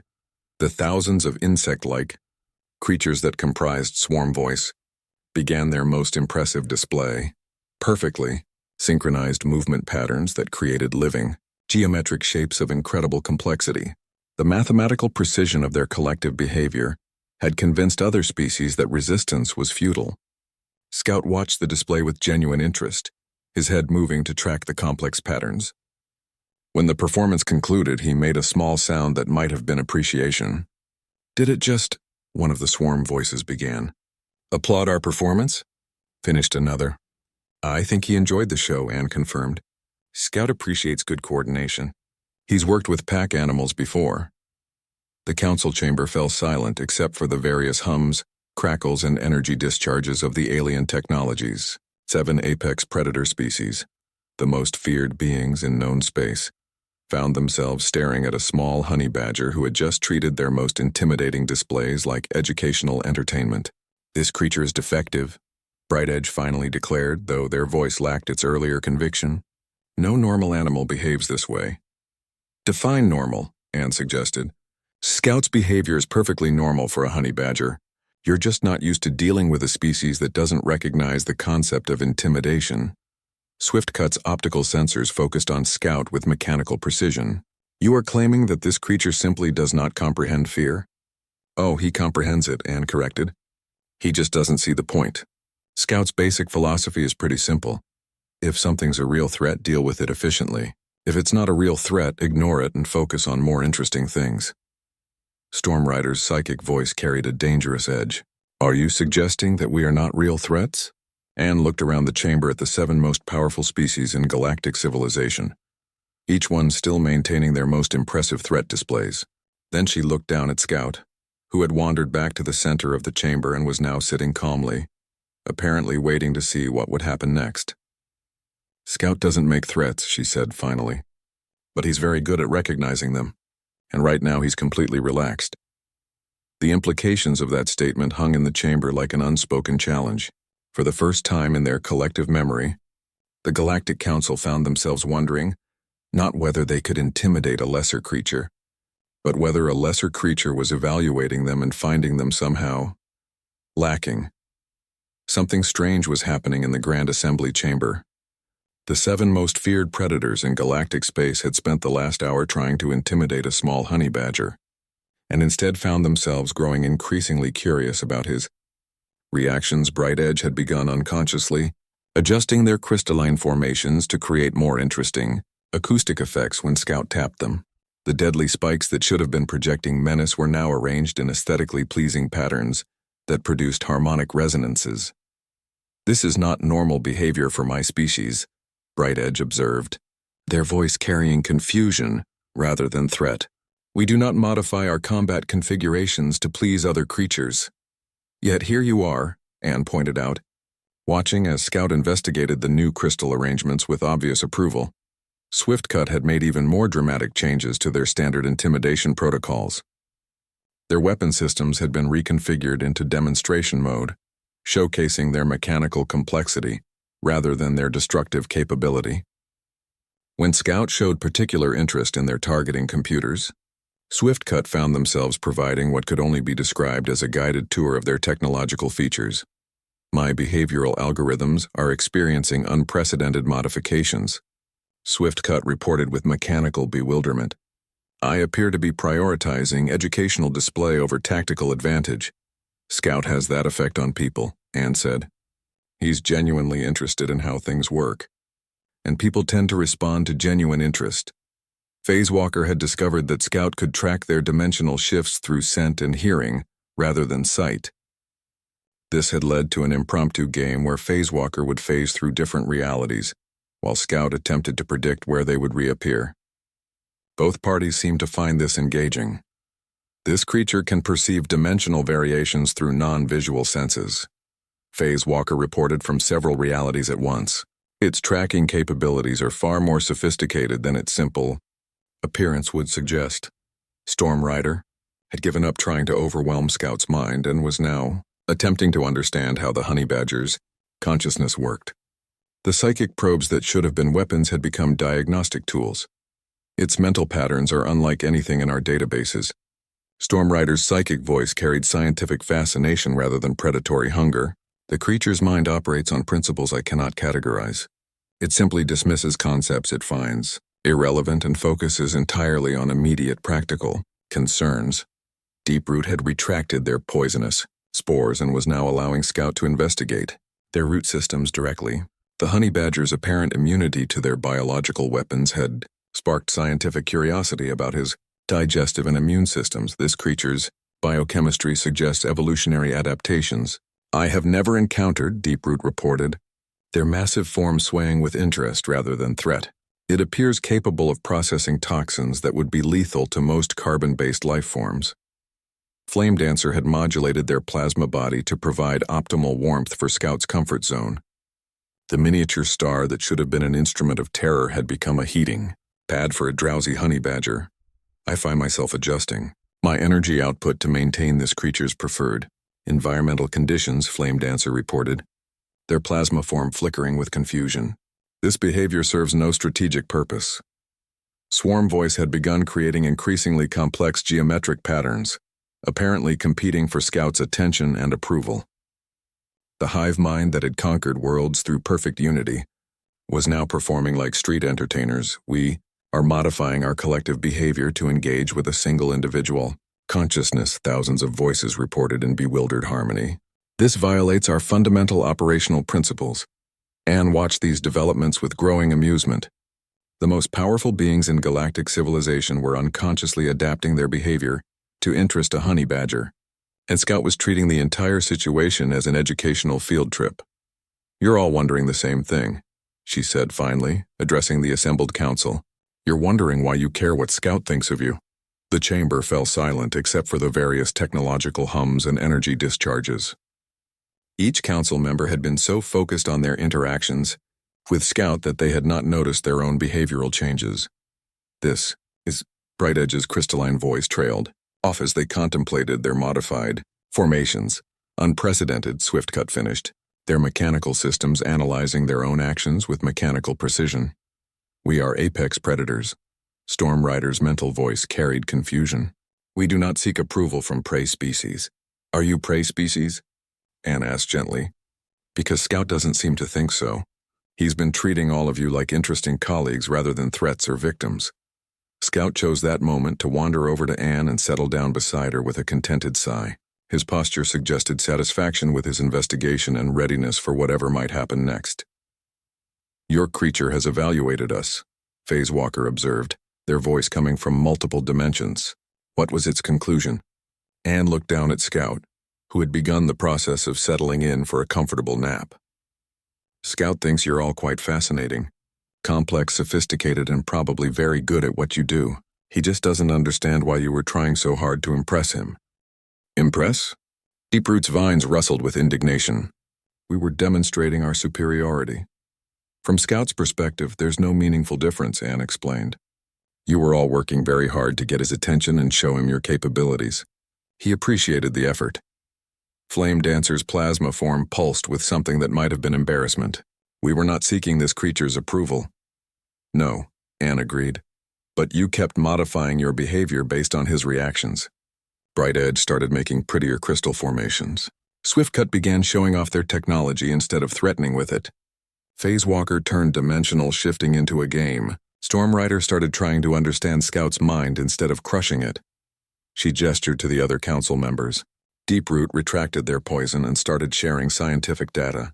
The thousands of insect-like creatures that comprised Swarm Voice began their most impressive display. Perfectly synchronized movement patterns that created living, geometric shapes of incredible complexity. The mathematical precision of their collective behavior had convinced other species that resistance was futile. Scout watched the display with genuine interest, his head moving to track the complex patterns. When the performance concluded, he made a small sound that might have been appreciation. Did it just, one of the swarm voices began. Applaud our performance? Finished another. I think he enjoyed the show, Anne confirmed. Scout appreciates good coordination. He's worked with pack animals before. The council chamber fell silent except for the various hums, crackles, and energy discharges of the alien technologies. 7 apex predator species, the most feared beings in known space, found themselves staring at a small honey badger who had just treated their most intimidating displays like educational entertainment. This creature is defective, Bright Edge finally declared, though their voice lacked its earlier conviction. No normal animal behaves this way. Define normal, Anne suggested. Scout's behavior is perfectly normal for a honey badger. You're just not used to dealing with a species that doesn't recognize the concept of intimidation. Swiftcut's optical sensors focused on Scout with mechanical precision. You are claiming that this creature simply does not comprehend fear? Oh, he comprehends it, Anne corrected. He just doesn't see the point. Scout's basic philosophy is pretty simple. If something's a real threat, deal with it efficiently. If it's not a real threat, ignore it and focus on more interesting things. Stormrider's psychic voice carried a dangerous edge. Are you suggesting that we are not real threats? Anne looked around the chamber at the 7 most powerful species in galactic civilization, each one still maintaining their most impressive threat displays. Then she looked down at Scout, who had wandered back to the center of the chamber and was now sitting calmly, apparently waiting to see what would happen next. Scout doesn't make threats, she said finally, but he's very good at recognizing them, and right now he's completely relaxed. The implications of that statement hung in the chamber like an unspoken challenge. For the first time in their collective memory, the Galactic Council found themselves wondering not whether they could intimidate a lesser creature, but whether a lesser creature was evaluating them and finding them somehow lacking. Something strange was happening in the Grand Assembly Chamber. The 7 most feared predators in galactic space had spent the last hour trying to intimidate a small honey badger, and instead found themselves growing increasingly curious about his reactions. Bright Edge had begun unconsciously, adjusting their crystalline formations to create more interesting acoustic effects when Scout tapped them. The deadly spikes that should have been projecting menace were now arranged in aesthetically pleasing patterns that produced harmonic resonances. "This is not normal behavior for my species," Bright Edge observed, their voice carrying confusion rather than threat. "We do not modify our combat configurations to please other creatures." "Yet here you are," Anne pointed out, watching as Scout investigated the new crystal arrangements with obvious approval. Swiftcut had made even more dramatic changes to their standard intimidation protocols. Their weapon systems had been reconfigured into demonstration mode, showcasing their mechanical complexity rather than their destructive capability. When Scout showed particular interest in their targeting computers, Swiftcut found themselves providing what could only be described as a guided tour of their technological features. "My behavioral algorithms are experiencing unprecedented modifications," Swiftcut reported with mechanical bewilderment. "I appear to be prioritizing educational display over tactical advantage." "Scout has that effect on people," Anne said. "He's genuinely interested in how things work. And people tend to respond to genuine interest." Phase Walker had discovered that Scout could track their dimensional shifts through scent and hearing rather than sight. This had led to an impromptu game where Phase Walker would phase through different realities, while Scout attempted to predict where they would reappear. Both parties seemed to find this engaging. "This creature can perceive dimensional variations through non-visual senses," Phase Walker reported from several realities at once. "Its tracking capabilities are far more sophisticated than its simple appearance would suggest." Storm Rider had given up trying to overwhelm Scout's mind and was now attempting to understand how the honey badger's consciousness worked. The psychic probes that should have been weapons had become diagnostic tools. "Its mental patterns are unlike anything in our databases." Storm Rider's psychic voice carried scientific fascination rather than predatory hunger. "The creature's mind operates on principles I cannot categorize. It simply dismisses concepts it finds irrelevant and focuses entirely on immediate practical concerns." Deeproot had retracted their poisonous spores and was now allowing Scout to investigate their root systems directly. The honey badger's apparent immunity to their biological weapons had sparked scientific curiosity about his digestive and immune systems. "This creature's biochemistry suggests evolutionary adaptations I have never encountered," Deeproot reported, their massive form swaying with interest rather than threat. "It appears capable of processing toxins that would be lethal to most carbon-based life forms." Flame Dancer had modulated their plasma body to provide optimal warmth for Scout's comfort zone. The miniature star that should have been an instrument of terror had become a heating pad for a drowsy honey badger. "I find myself adjusting my energy output to maintain this creature's preferred environmental conditions," Flame Dancer reported, their plasma form flickering with confusion. "This behavior serves no strategic purpose." Swarm Voice had begun creating increasingly complex geometric patterns, apparently competing for Scout's attention and approval. The hive mind that had conquered worlds through perfect unity was now performing like street entertainers. "We are modifying our collective behavior to engage with a single individual consciousness," thousands of voices reported in bewildered harmony. "This violates our fundamental operational principles." Anne watched these developments with growing amusement. The most powerful beings in galactic civilization were unconsciously adapting their behavior to interest a honey badger, and Scout was treating the entire situation as an educational field trip. "You're all wondering the same thing," she said finally, addressing the assembled council. "You're wondering why you care what Scout thinks of you." The chamber fell silent except for the various technological hums and energy discharges. Each council member had been so focused on their interactions with Scout that they had not noticed their own behavioral changes. "This is," Bright Edge's crystalline voice trailed, off as they contemplated their modified formations. Unprecedented, Swiftcut finished, their mechanical systems analyzing their own actions with mechanical precision. We are apex predators. Storm Rider's mental voice carried confusion. We do not seek approval from prey species. Are you prey species? Anne asked gently. Because Scout doesn't seem to think so. He's been treating all of you like interesting colleagues rather than threats or victims. Scout chose that moment to wander over to Anne and settle down beside her with a contented sigh. His posture suggested satisfaction with his investigation and readiness for whatever might happen next. Your creature has evaluated us, Phase Walker observed, their voice coming from multiple dimensions. What was its conclusion? Anne looked down at Scout, who had begun the process of settling in for a comfortable nap. Scout thinks you're all quite fascinating. Complex, sophisticated, and probably very good at what you do. He just doesn't understand why you were trying so hard to impress him. Impress? Deeproot's vines rustled with indignation. We were demonstrating our superiority. From Scout's perspective, there's no meaningful difference, Anne explained. You were all working very hard to get his attention and show him your capabilities. He appreciated the effort. Flame Dancer's plasma form pulsed with something that might have been embarrassment. We were not seeking this creature's approval. No, Anne agreed. But you kept modifying your behavior based on his reactions. Bright Edge started making prettier crystal formations. Swiftcut began showing off their technology instead of threatening with it. Phase Walker turned dimensional shifting into a game. Storm Rider started trying to understand Scout's mind instead of crushing it. She gestured to the other council members. Deeproot retracted their poison and started sharing scientific data.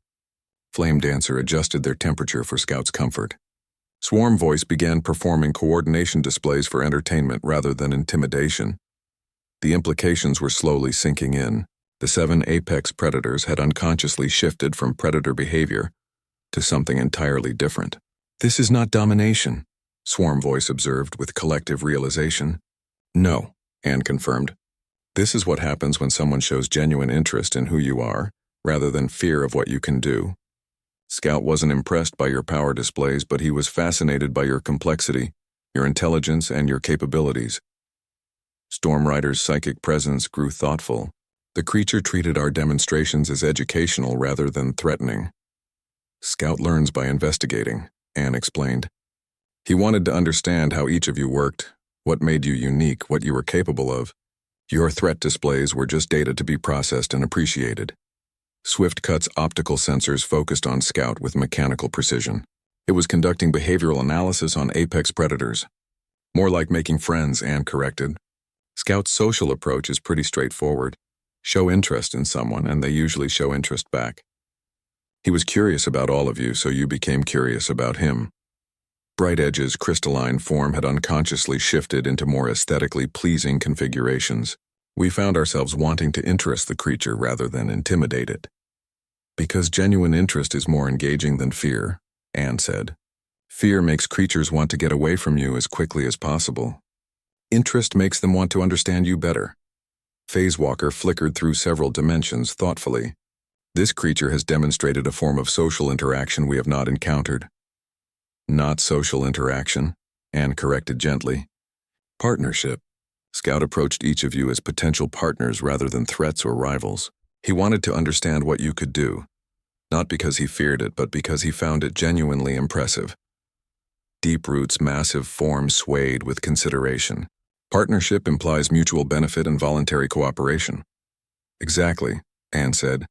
Flame Dancer adjusted their temperature for Scout's comfort. Swarm Voice began performing coordination displays for entertainment rather than intimidation. The implications were slowly sinking in. The 7 apex predators had unconsciously shifted from predator behavior to something entirely different. This is not domination, Swarm Voice observed with collective realization. No, Anne confirmed. This is what happens when someone shows genuine interest in who you are, rather than fear of what you can do. Scout wasn't impressed by your power displays, but he was fascinated by your complexity, your intelligence, and your capabilities. Storm Rider's psychic presence grew thoughtful. The creature treated our demonstrations as educational rather than threatening. Scout learns by investigating, Anne explained. He wanted to understand how each of you worked, what made you unique, what you were capable of. Your threat displays were just data to be processed and appreciated. Swiftcut's optical sensors focused on Scout with mechanical precision. It was conducting behavioral analysis on apex predators. More like making friends, Anne corrected. Scout's social approach is pretty straightforward. Show interest in someone, and they usually show interest back. He was curious about all of you, so you became curious about him. Bright Edge's crystalline form had unconsciously shifted into more aesthetically pleasing configurations. We found ourselves wanting to interest the creature rather than intimidate it. Because genuine interest is more engaging than fear, Anne said. Fear makes creatures want to get away from you as quickly as possible. Interest makes them want to understand you better. Phase Walker flickered through several dimensions thoughtfully. This creature has demonstrated a form of social interaction we have not encountered. Not social interaction, Anne corrected gently. Partnership. Scout approached each of you as potential partners rather than threats or rivals. He wanted to understand what you could do, not because he feared it, but because he found it genuinely impressive. Deeproot's massive form swayed with consideration. Partnership implies mutual benefit and voluntary cooperation. Exactly, Anne said.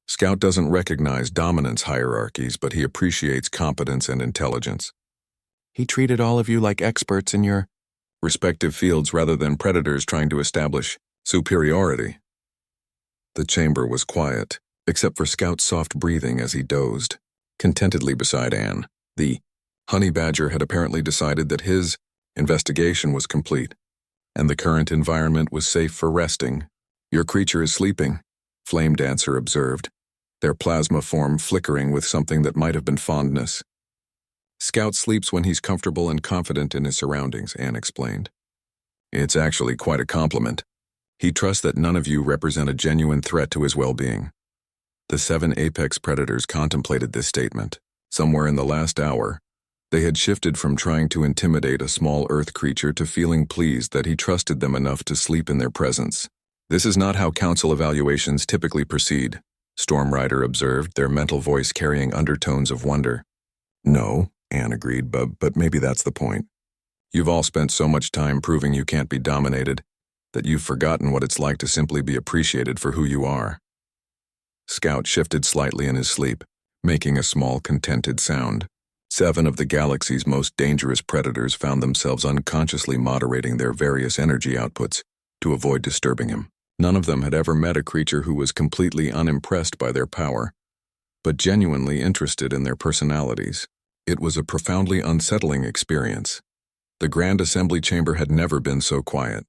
Scout doesn't recognize dominance hierarchies, but he appreciates competence and intelligence. He treated all of you like experts in your respective fields rather than predators trying to establish superiority. The chamber was quiet, except for Scout's soft breathing as he dozed, contentedly beside Anne. The honey badger had apparently decided that his investigation was complete, and the current environment was safe for resting. Your creature is sleeping, Flame Dancer observed, their plasma form flickering with something that might have been fondness. Scout sleeps when he's comfortable and confident in his surroundings, Anne explained. It's actually quite a compliment. He trusts that none of you represent a genuine threat to his well-being. The 7 apex predators contemplated this statement. Somewhere in the last hour, They had shifted from trying to intimidate a small Earth creature to feeling pleased that he trusted them enough to sleep in their presence. "This is not how council evaluations typically proceed," Stormrider observed, their mental voice carrying undertones of wonder. "No," Anne agreed, but maybe that's the point. "You've all spent so much time proving you can't be dominated that you've forgotten what it's like to simply be appreciated for who you are." Scout shifted slightly in his sleep, making a small, contented sound. 7 of the galaxy's most dangerous predators found themselves unconsciously moderating their various energy outputs to avoid disturbing him. None of them had ever met a creature who was completely unimpressed by their power, but genuinely interested in their personalities. It was a profoundly unsettling experience. The Grand Assembly Chamber had never been so quiet.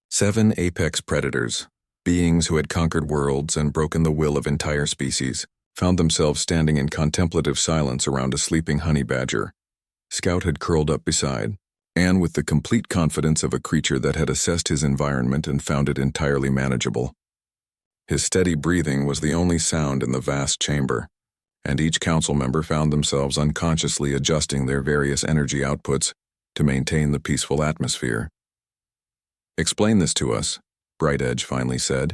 7 apex predators, beings who had conquered worlds and broken the will of entire species, found themselves standing in contemplative silence around a sleeping honey badger. Scout had curled up beside, and with the complete confidence of a creature that had assessed his environment and found it entirely manageable. His steady breathing was the only sound in the vast chamber, and each council member found themselves unconsciously adjusting their various energy outputs to maintain the peaceful atmosphere. "Explain this to us," Bright Edge finally said,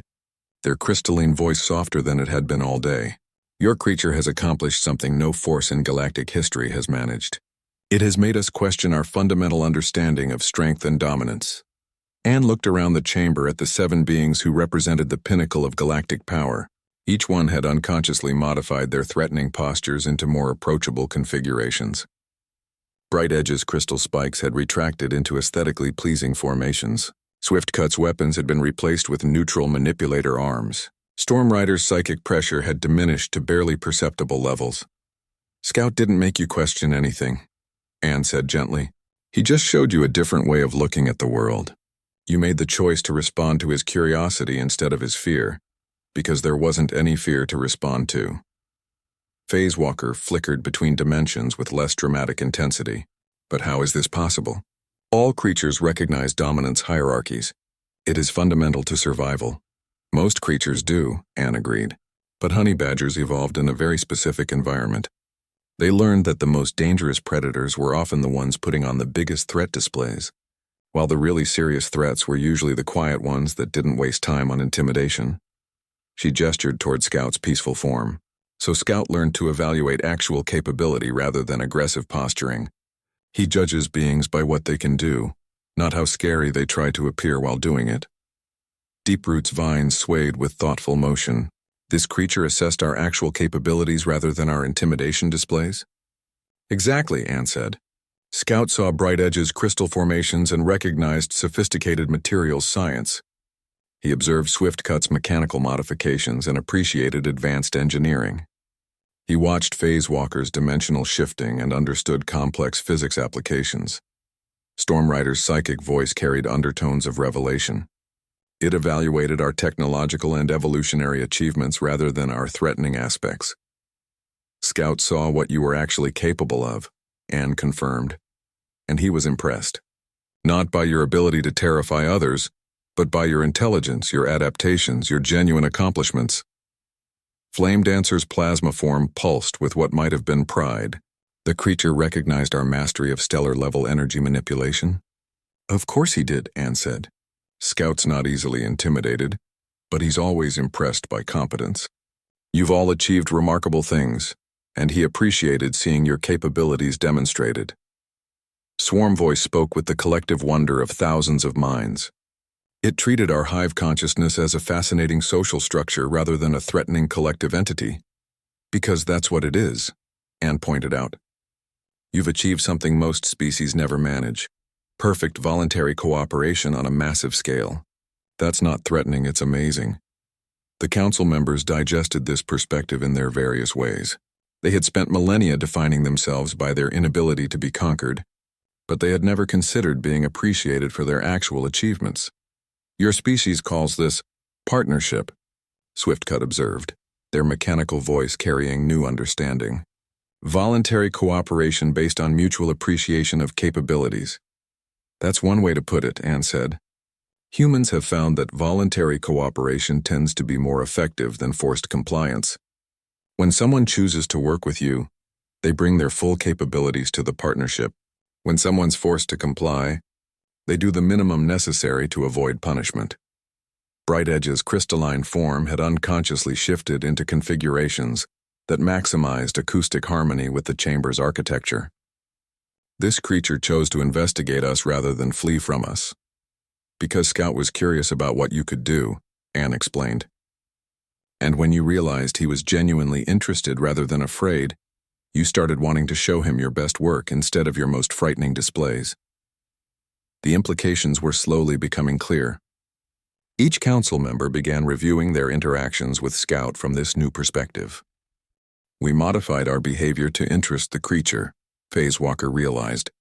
their crystalline voice softer than it had been all day. "Your creature has accomplished something no force in galactic history has managed. It has made us question our fundamental understanding of strength and dominance." Anne looked around the chamber at the 7 beings who represented the pinnacle of galactic power. Each one had unconsciously modified their threatening postures into more approachable configurations. Bright Edge's crystal spikes had retracted into aesthetically pleasing formations. Swiftcut's weapons had been replaced with neutral manipulator arms. Stormrider's psychic pressure had diminished to barely perceptible levels. "Scout didn't make you question anything," Anne said gently. "He just showed you a different way of looking at the world. You made the choice to respond to his curiosity instead of his fear, because there wasn't any fear to respond to." Phase Walker flickered between dimensions with less dramatic intensity. "But how is this possible? All creatures recognize dominance hierarchies. It is fundamental to survival." "Most creatures do," Anne agreed, "but honey badgers evolved in a very specific environment. They learned that the most dangerous predators were often the ones putting on the biggest threat displays, while the really serious threats were usually the quiet ones that didn't waste time on intimidation." She gestured toward Scout's peaceful form. "So Scout learned to evaluate actual capability rather than aggressive posturing. He judges beings by what they can do, not how scary they try to appear while doing it." Deeproot's vines swayed with thoughtful motion. "This creature assessed our actual capabilities rather than our intimidation displays?" "Exactly," Anne said. "Scout saw Bright Edge's crystal formations and recognized sophisticated materials science. He observed Swiftcut's mechanical modifications and appreciated advanced engineering. He watched Phase Walker's dimensional shifting and understood complex physics applications." Stormrider's psychic voice carried undertones of revelation. "It evaluated our technological and evolutionary achievements rather than our threatening aspects." "Scout saw what you were actually capable of," Anne confirmed, "and he was impressed. Not by your ability to terrify others, but by your intelligence, your adaptations, your genuine accomplishments." Flame Dancer's plasma form pulsed with what might have been pride. "The creature recognized our mastery of stellar-level energy manipulation?" "Of course he did," Anne said. "Scout's not easily intimidated, but he's always impressed by competence. You've all achieved remarkable things, and he appreciated seeing your capabilities demonstrated." Swarm Voice spoke with the collective wonder of thousands of minds. "It treated our hive consciousness as a fascinating social structure rather than a threatening collective entity." "Because that's what it is," Anne pointed out. "You've achieved something most species never manage. Perfect voluntary cooperation on a massive scale. That's not threatening, it's amazing." The council members digested this perspective in their various ways. They had spent millennia defining themselves by their inability to be conquered, but they had never considered being appreciated for their actual achievements. "Your species calls this partnership," Swiftcut observed, their mechanical voice carrying new understanding. "Voluntary cooperation based on mutual appreciation of capabilities." "That's one way to put it," Anne said. "Humans have found that voluntary cooperation tends to be more effective than forced compliance. When someone chooses to work with you, They bring their full capabilities to the partnership. When someone's forced to comply, they do the minimum necessary to avoid punishment. Bright Edge's crystalline form had unconsciously shifted into configurations that maximized acoustic harmony with the chamber's architecture. This creature chose to investigate us rather than flee from us. Because Scout was curious about what you could do, Anne explained. And when you realized he was genuinely interested rather than afraid, you started wanting to show him your best work instead of your most frightening displays. The implications were slowly becoming clear. Each council member began reviewing their interactions with Scout from this new perspective. We modified our behavior to interest the creature, Phase Walker realized,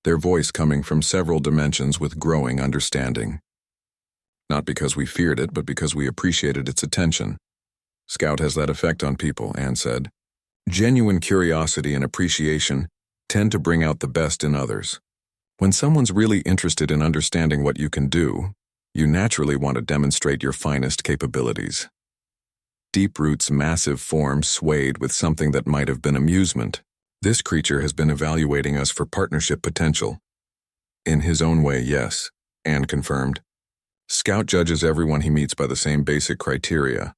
their voice coming from several dimensions with growing understanding. Not because we feared it, but because we appreciated its attention. Scout has that effect on people, Anne said. Genuine curiosity and appreciation tend to bring out the best in others. When someone's really interested in understanding what you can do, you naturally want to demonstrate your finest capabilities. Deeproot's massive form swayed with something that might have been amusement. This creature has been evaluating us for partnership potential. In his own way, yes, Anne confirmed. Scout judges everyone he meets by the same basic criteria.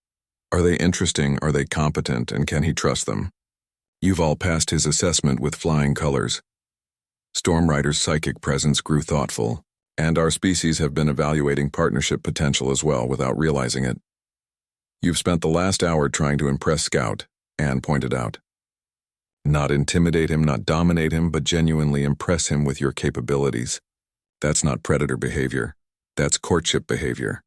Are they interesting, are they competent, and can he trust them? You've all passed his assessment with flying colors. Stormrider's psychic presence grew thoughtful, and our species have been evaluating partnership potential as well without realizing it. You've spent the last hour trying to impress Scout, Anne pointed out. Not intimidate him, not dominate him, but genuinely impress him with your capabilities. That's not predator behavior. That's courtship behavior.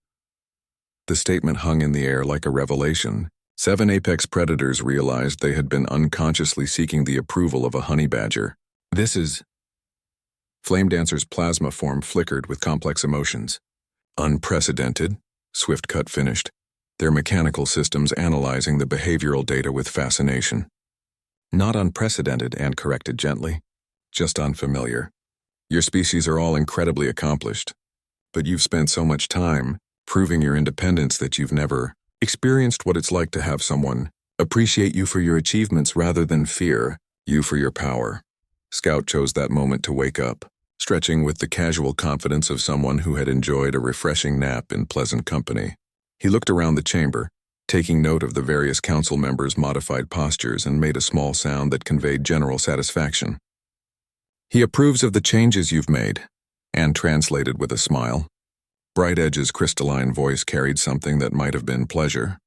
The statement hung in the air like a revelation. 7 apex predators realized they had been unconsciously seeking the approval of a honey badger. This is... Flame Dancer's plasma form flickered with complex emotions. Unprecedented, Swiftcut finished, their mechanical systems analyzing the behavioral data with fascination. Not unprecedented, Anne corrected gently. Just unfamiliar. Your species are all incredibly accomplished, but you've spent so much time proving your independence that you've never experienced what it's like to have someone appreciate you for your achievements rather than fear you for your power. Scout chose that moment to wake up, stretching with the casual confidence of someone who had enjoyed a refreshing nap in pleasant company. He looked around the chamber, taking note of the various council members' modified postures, and made a small sound that conveyed general satisfaction. He approves of the changes you've made, Anne translated with a smile. Bright Edge's crystalline voice carried something that might have been pleasure.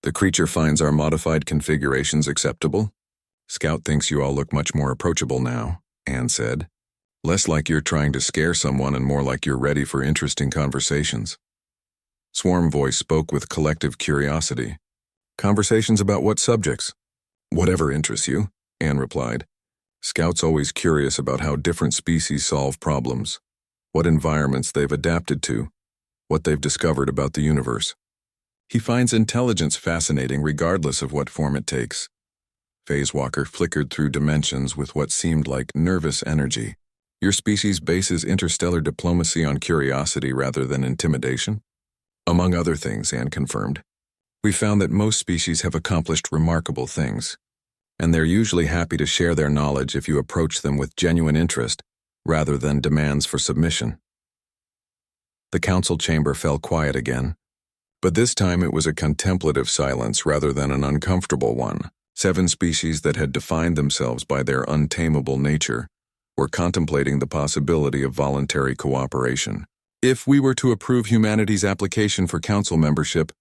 The creature finds our modified configurations acceptable? Scout thinks you all look much more approachable now, Anne said. Less like you're trying to scare someone and more like you're ready for interesting conversations. Swarm voice spoke with collective curiosity. Conversations about what subjects? Whatever interests you, Anne replied. Scout's always curious about how different species solve problems, what environments they've adapted to, what they've discovered about the universe. He finds intelligence fascinating regardless of what form it takes. Phase Walker flickered through dimensions with what seemed like nervous energy. Your species bases interstellar diplomacy on curiosity rather than intimidation? Among other things, Anne confirmed. We found that most species have accomplished remarkable things, and they're usually happy to share their knowledge if you approach them with genuine interest, rather than demands for submission. The council chamber fell quiet again, but this time it was a contemplative silence rather than an uncomfortable one. 7 species that had defined themselves by their untamable nature were contemplating the possibility of voluntary cooperation. If we were to approve humanity's application for council membership,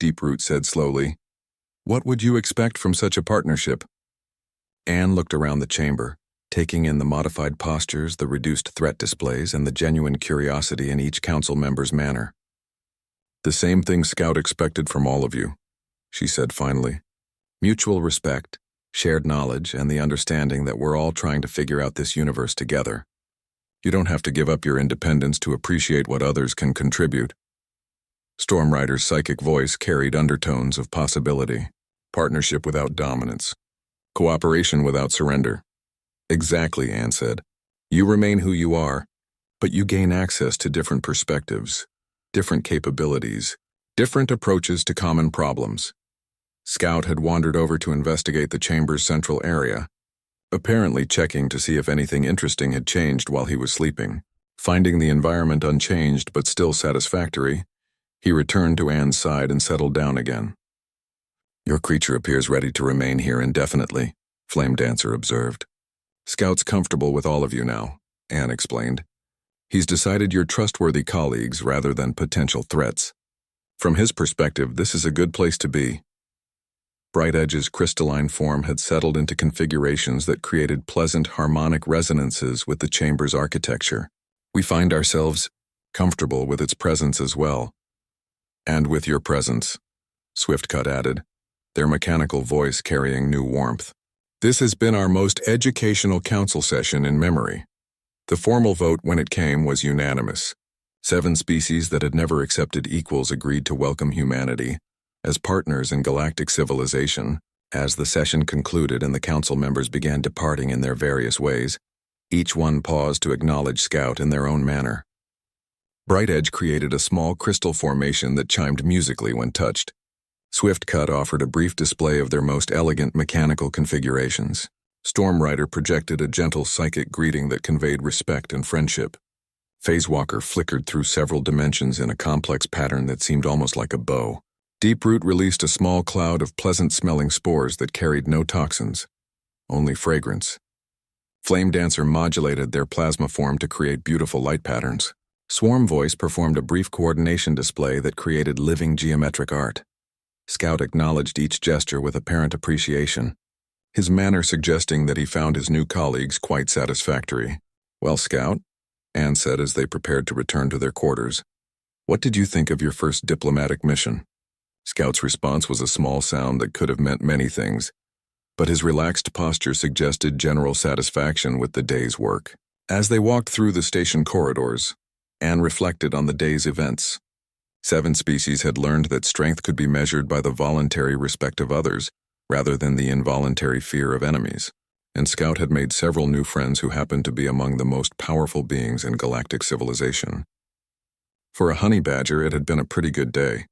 Deeproot said slowly, what would you expect from such a partnership? Anne looked around the chamber, taking in the modified postures, the reduced threat displays, and the genuine curiosity in each council member's manner. The same thing Scout expected from all of you, she said finally. Mutual respect, shared knowledge, and the understanding that we're all trying to figure out this universe together. You don't have to give up your independence to appreciate what others can contribute. Stormrider's psychic voice carried undertones of possibility. Partnership without dominance. Cooperation without surrender. Exactly, Anne said. You remain who you are, but you gain access to different perspectives, different capabilities, different approaches to common problems. Scout had wandered over to investigate the chamber's central area, apparently checking to see if anything interesting had changed while he was sleeping. Finding the environment unchanged but still satisfactory, he returned to Anne's side and settled down again. "Your creature appears ready to remain here indefinitely," Flame Dancer observed. "Scout's comfortable with all of you now," Anne explained. "He's decided you're trustworthy colleagues rather than potential threats. From his perspective, this is a good place to be." Bright Edge's crystalline form had settled into configurations that created pleasant harmonic resonances with the chamber's architecture. "We find ourselves comfortable with its presence as well." "And with your presence," Swiftcut added, their mechanical voice carrying new warmth. "This has been our most educational council session in memory." The formal vote when it came was unanimous. 7 species that had never accepted equals agreed to welcome humanity as partners in galactic civilization. As the session concluded and the council members began departing in their various ways, each one paused to acknowledge Scout in their own manner. Bright Edge created a small crystal formation that chimed musically when touched. Swiftcut offered a brief display of their most elegant mechanical configurations. Stormrider projected a gentle psychic greeting that conveyed respect and friendship. Phasewalker flickered through several dimensions in a complex pattern that seemed almost like a bow. Deeproot released a small cloud of pleasant-smelling spores that carried no toxins, only fragrance. Flame Dancer modulated their plasma form to create beautiful light patterns. Swarm Voice performed a brief coordination display that created living geometric art. Scout acknowledged each gesture with apparent appreciation, his manner suggesting that he found his new colleagues quite satisfactory. "Well, Scout," Anne said as they prepared to return to their quarters, "what did you think of your first diplomatic mission?" Scout's response was a small sound that could have meant many things, but his relaxed posture suggested general satisfaction with the day's work. As they walked through the station corridors, Anne reflected on the day's events. 7 species had learned that strength could be measured by the voluntary respect of others, rather than the involuntary fear of enemies, and Scout had made several new friends who happened to be among the most powerful beings in galactic civilization. For a honey badger, it had been a pretty good day.